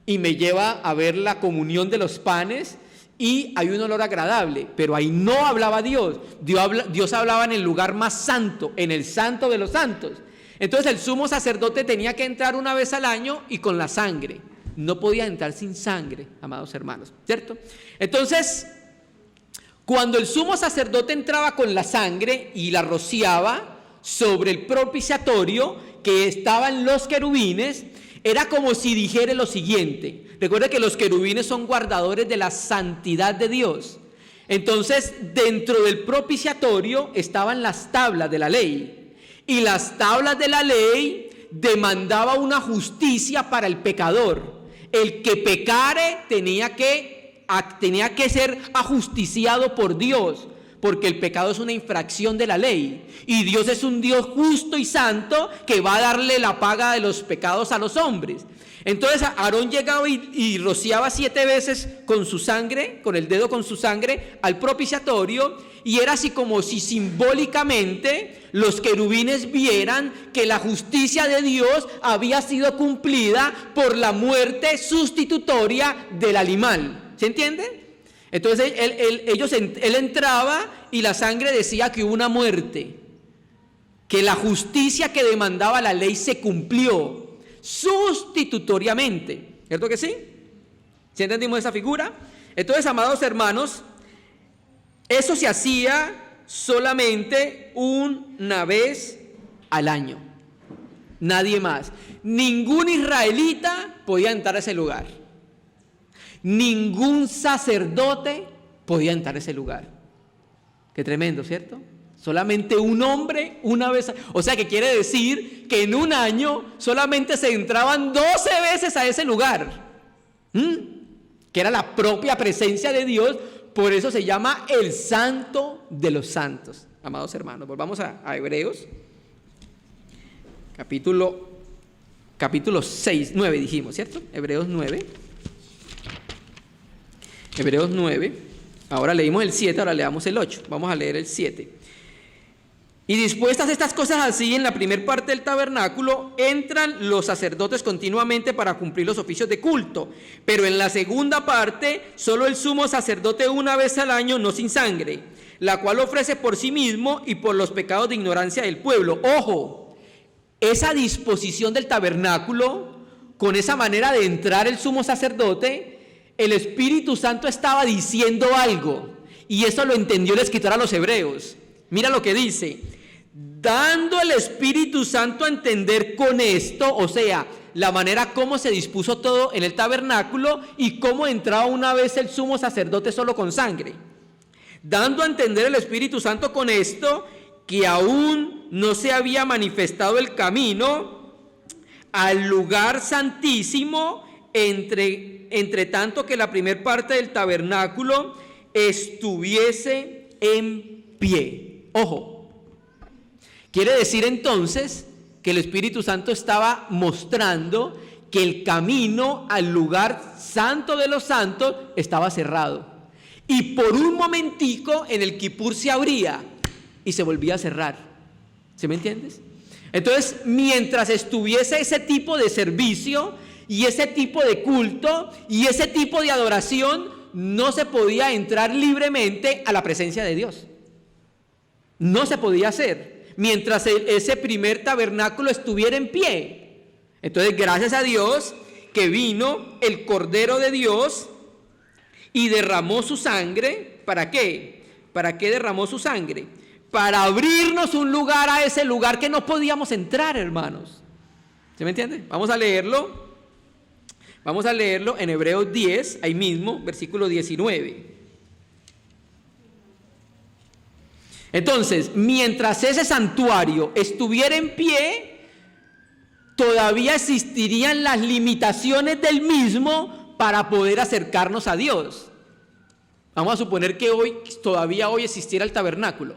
y me lleva a ver la comunión de los panes y hay un olor agradable, pero ahí no hablaba Dios. Dios hablaba en el lugar más santo, en el santo de los santos. Entonces el sumo sacerdote tenía que entrar una vez al año y con la sangre. No podía entrar sin sangre, amados hermanos, ¿cierto? Entonces, cuando el sumo sacerdote entraba con la sangre y la rociaba sobre el propiciatorio que estaban los querubines, era como si dijera lo siguiente. Recuerda que los querubines son guardadores de la santidad de Dios. Entonces, dentro del propiciatorio estaban las tablas de la ley. Y las tablas de la ley demandaba una justicia para el pecador. El que pecare tenía que ser ajusticiado por Dios, porque el pecado es una infracción de la ley, y Dios es un Dios justo y santo que va a darle la paga de los pecados a los hombres. Entonces Aarón llegaba y rociaba 7 veces con su sangre, con el dedo con su sangre, al propiciatorio, y era así como si simbólicamente los querubines vieran que la justicia de Dios había sido cumplida por la muerte sustitutoria del animal. ¿Se entiende? Entonces él entraba y la sangre decía que hubo una muerte, que la justicia que demandaba la ley se cumplió sustitutoriamente. ¿Cierto que sí? ¿Sí entendimos esa figura? Entonces, amados hermanos, Eso se hacía solamente una vez al año. Nadie más. Ningún israelita podía entrar a ese lugar. Ningún sacerdote podía entrar a ese lugar. Qué tremendo, ¿cierto? Solamente un hombre una vez. O sea que quiere decir que en un año solamente se entraban 12 veces a ese lugar. Que era la propia presencia de Dios. Por eso se llama el Santo de los Santos. Amados hermanos, volvamos a Hebreos. Capítulo 6, 9 dijimos, ¿cierto? Hebreos 9. Hebreos 9. Ahora leímos el 7, ahora leamos el 8. Vamos a leer el 7. Y dispuestas estas cosas así, en la primera parte del tabernáculo entran los sacerdotes continuamente para cumplir los oficios de culto, pero en la segunda parte solo el sumo sacerdote una vez al año, no sin sangre, la cual ofrece por sí mismo y por los pecados de ignorancia del pueblo. Ojo, esa disposición del tabernáculo, con esa manera de entrar el sumo sacerdote, el Espíritu Santo estaba diciendo algo, y eso lo entendió el escritor a los hebreos. Mira lo que dice: dando el Espíritu Santo a entender con esto, o sea, la manera como se dispuso todo en el tabernáculo y cómo entraba una vez el sumo sacerdote solo con sangre. Dando a entender el Espíritu Santo con esto, que aún no se había manifestado el camino al lugar santísimo, entre tanto que la primera parte del tabernáculo estuviese en pie. Ojo, quiere decir entonces que el Espíritu Santo estaba mostrando que el camino al lugar santo de los santos estaba cerrado. Y por un momentico en el Kipur se abría y se volvía a cerrar. ¿Sí me entiendes? Entonces, mientras estuviese ese tipo de servicio y ese tipo de culto y ese tipo de adoración, no se podía entrar libremente a la presencia de Dios. No se podía hacer mientras ese primer tabernáculo estuviera en pie. Entonces, gracias a Dios que vino el Cordero de Dios y derramó su sangre. ¿Para qué? ¿Para qué derramó su sangre? Para abrirnos un lugar a ese lugar que no podíamos entrar, hermanos. ¿Se me entiende? Vamos a leerlo. Vamos a leerlo en Hebreos 10, ahí mismo, versículo 19. Entonces, mientras ese santuario estuviera en pie, todavía existirían las limitaciones del mismo para poder acercarnos a Dios. Vamos a suponer que todavía hoy existiera el tabernáculo.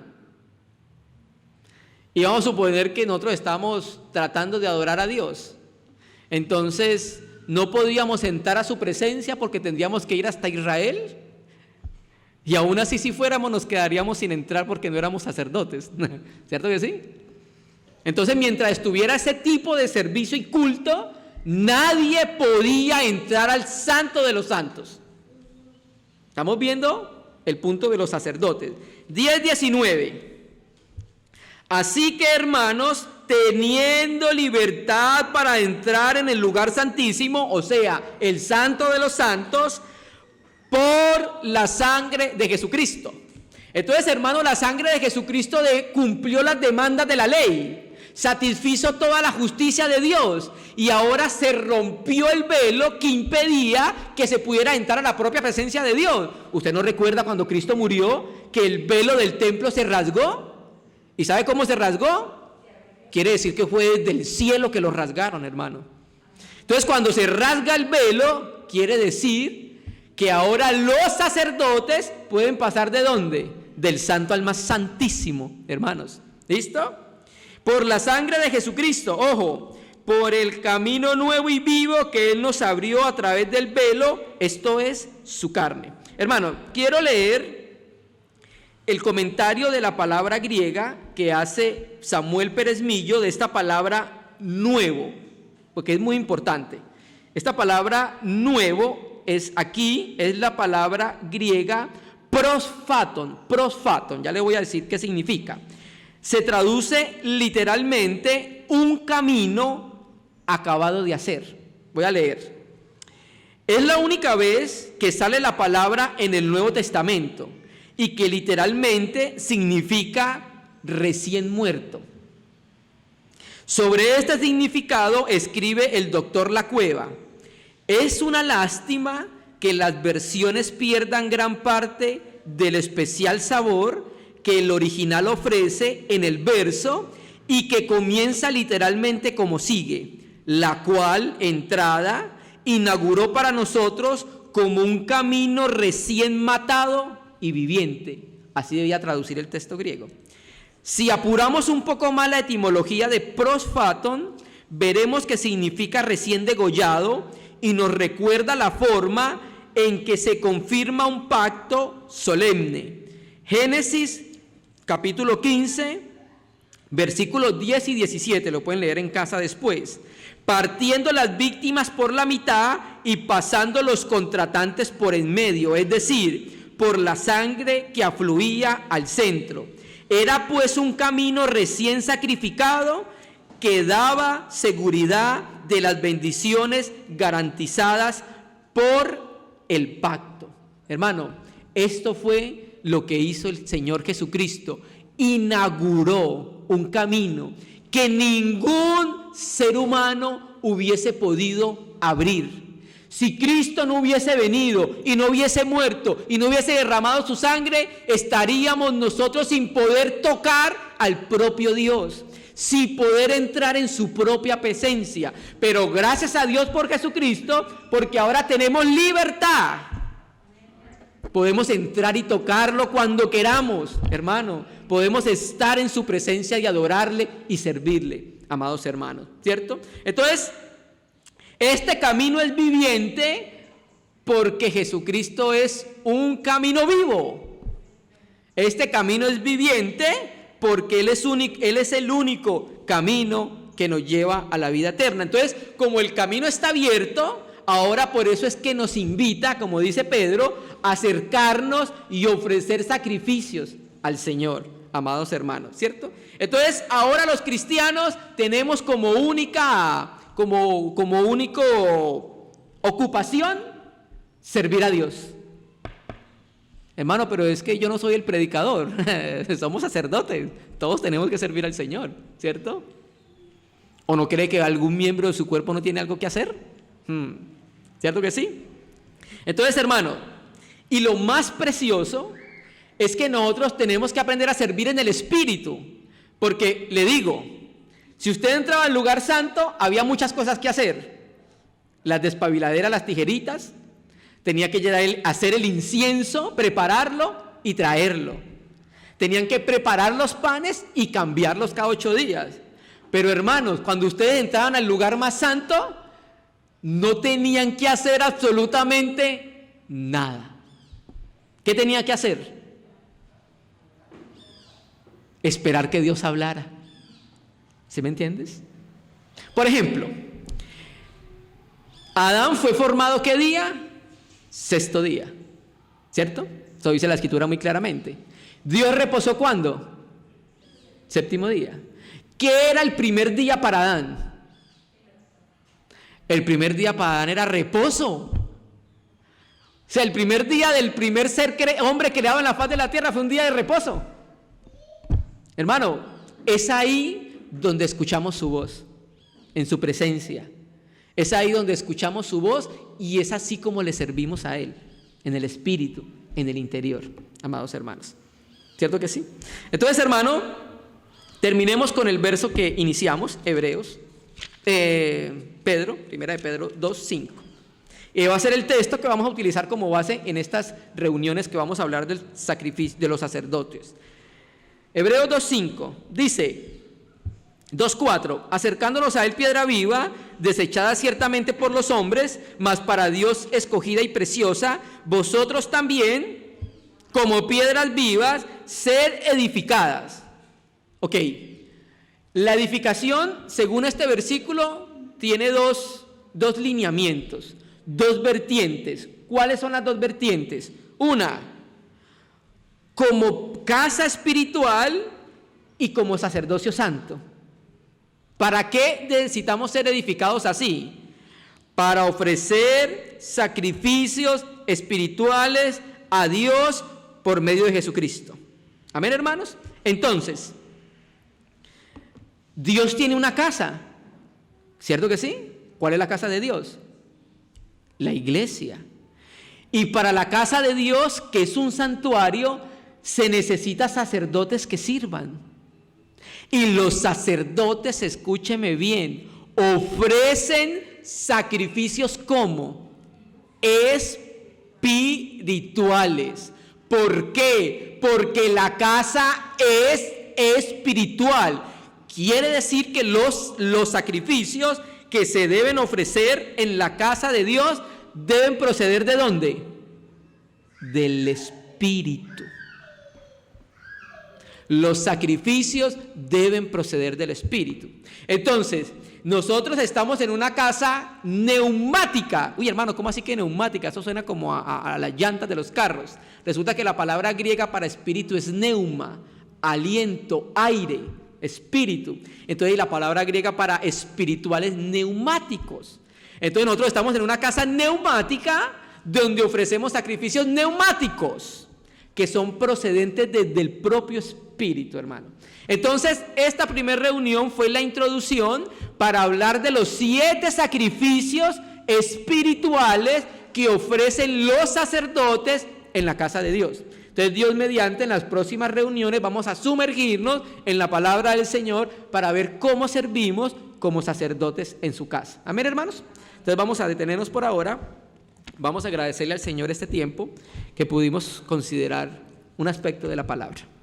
Y vamos a suponer que nosotros estamos tratando de adorar a Dios. Entonces, no podíamos entrar a su presencia porque tendríamos que ir hasta Israel. Y aún así, si fuéramos, nos quedaríamos sin entrar porque no éramos sacerdotes. ¿Cierto que sí? Entonces, mientras estuviera ese tipo de servicio y culto, nadie podía entrar al Santo de los Santos. ¿Estamos viendo el punto de los sacerdotes? 10:19. Así que, hermanos, teniendo libertad para entrar en el lugar santísimo, o sea, el Santo de los Santos, por la sangre de Jesucristo. Entonces, hermano, la sangre de Jesucristo cumplió las demandas de la ley, satisfizo toda la justicia de Dios, y ahora se rompió el velo que impedía que se pudiera entrar a la propia presencia de Dios. ¿Usted no recuerda cuando Cristo murió que el velo del templo se rasgó? ¿Y sabe cómo se rasgó? Quiere decir que fue desde el cielo que lo rasgaron, hermano. Entonces, cuando se rasga el velo, quiere decir que ahora los sacerdotes pueden pasar ¿de dónde? Del santo al más santísimo, hermanos. ¿Listo? Por la sangre de Jesucristo, ojo, por el camino nuevo y vivo que Él nos abrió a través del velo, esto es su carne. Hermano, quiero leer el comentario de la palabra griega que hace Samuel Pérez Millo de esta palabra nuevo, porque es muy importante. Esta palabra nuevo es la palabra griega prosfaton, ya le voy a decir qué significa. Se traduce literalmente un camino acabado de hacer. Voy a leer. Es la única vez que sale la palabra en el Nuevo Testamento y que literalmente significa recién muerto. Sobre este significado escribe el doctor Lacueva: es una lástima que las versiones pierdan gran parte del especial sabor que el original ofrece en el verso y que comienza literalmente como sigue: la cual entrada inauguró para nosotros como un camino recién matado y viviente. Así debía traducir el texto griego. Si apuramos un poco más la etimología de prosfaton, veremos que significa recién degollado y nos recuerda la forma en que se confirma un pacto solemne. Génesis capítulo 15, versículos 10 y 17, lo pueden leer en casa después. Partiendo las víctimas por la mitad y pasando los contratantes por en medio, es decir, por la sangre que afluía al centro. Era pues un camino recién sacrificado que daba seguridad de las bendiciones garantizadas por el pacto. Hermano, esto fue lo que hizo el Señor Jesucristo. Inauguró un camino que ningún ser humano hubiese podido abrir. Si Cristo no hubiese venido y no hubiese muerto y no hubiese derramado su sangre, estaríamos nosotros sin poder tocar al propio Dios, sin poder entrar en su propia presencia. Pero gracias a Dios por Jesucristo, porque ahora tenemos libertad. Podemos entrar y tocarlo cuando queramos, hermano. Podemos estar en su presencia y adorarle y servirle, amados hermanos, ¿cierto? Entonces, este camino es viviente porque Jesucristo es un camino vivo. Este camino es viviente porque Él es el único camino que nos lleva a la vida eterna. Entonces, como el camino está abierto, ahora por eso es que nos invita, como dice Pedro, a acercarnos y ofrecer sacrificios al Señor, amados hermanos, ¿cierto? Entonces, ahora los cristianos tenemos como única ocupación servir a Dios. Hermano, pero es que yo no soy el predicador, somos sacerdotes, todos tenemos que servir al Señor, ¿cierto? ¿O no cree que algún miembro de su cuerpo no tiene algo que hacer? ¿Cierto que sí? Entonces, hermano, y lo más precioso es que nosotros tenemos que aprender a servir en el Espíritu, porque le digo, si usted entraba al lugar santo, había muchas cosas que hacer. Las despabiladeras, las tijeritas, tenía que hacer el incienso, prepararlo y traerlo. Tenían que preparar los panes y cambiarlos cada 8 días. Pero hermanos, cuando ustedes entraban al lugar más santo, no tenían que hacer absolutamente nada. ¿Qué tenía que hacer? Esperar que Dios hablara. ¿Sí me entiendes? Por ejemplo, Adán fue formado ¿qué día? 6º día, ¿cierto? Eso dice la Escritura muy claramente. Dios reposó ¿cuándo? 7º día. ¿Qué era el primer día para Adán? El primer día para Adán era reposo. O sea, el primer día del primer hombre creado en la faz de la tierra fue un día de reposo. Hermano, es ahí donde escuchamos su voz, en su presencia. Es ahí donde escuchamos su voz y es así como le servimos a Él, en el espíritu, en el interior, amados hermanos. ¿Cierto que sí? Entonces, hermano, terminemos con el verso que iniciamos, Hebreos, primera de Pedro 2:5. Va a ser el texto que vamos a utilizar como base en estas reuniones que vamos a hablar del sacrificio de los sacerdotes. Hebreos 2:5 dice, 2:4, acercándonos a Él piedra viva, desechada ciertamente por los hombres, mas para Dios escogida y preciosa, vosotros también, como piedras vivas, sed edificadas. Ok, la edificación, según este versículo, tiene dos lineamientos, 2 vertientes. ¿Cuáles son las 2 vertientes? Una, como casa espiritual y como sacerdocio santo. ¿Para qué necesitamos ser edificados así? Para ofrecer sacrificios espirituales a Dios por medio de Jesucristo. Amén, hermanos. Entonces, Dios tiene una casa, ¿cierto que sí? ¿Cuál es la casa de Dios? La iglesia. Y para la casa de Dios, que es un santuario, se necesita sacerdotes que sirvan. Y los sacerdotes, escúcheme bien, ofrecen sacrificios como espirituales. ¿Por qué? Porque la casa es espiritual. Quiere decir que los sacrificios que se deben ofrecer en la casa de Dios deben proceder ¿de dónde? Del Espíritu. Los sacrificios deben proceder del Espíritu. Entonces, nosotros estamos en una casa neumática. Uy, hermano, ¿cómo así que neumática? Eso suena como a las llantas de los carros. Resulta que la palabra griega para espíritu es neuma, aliento, aire, espíritu. Entonces, la palabra griega para espirituales neumáticos. Entonces, nosotros estamos en una casa neumática donde ofrecemos sacrificios neumáticos que son procedentes desde el propio Espíritu, hermano. Entonces, esta primera reunión fue la introducción para hablar de los 7 sacrificios espirituales que ofrecen los sacerdotes en la casa de Dios. Entonces, Dios mediante, en las próximas reuniones vamos a sumergirnos en la palabra del Señor para ver cómo servimos como sacerdotes en su casa. Amén, hermanos. Entonces, vamos a detenernos por ahora. Vamos a agradecerle al Señor este tiempo que pudimos considerar un aspecto de la palabra.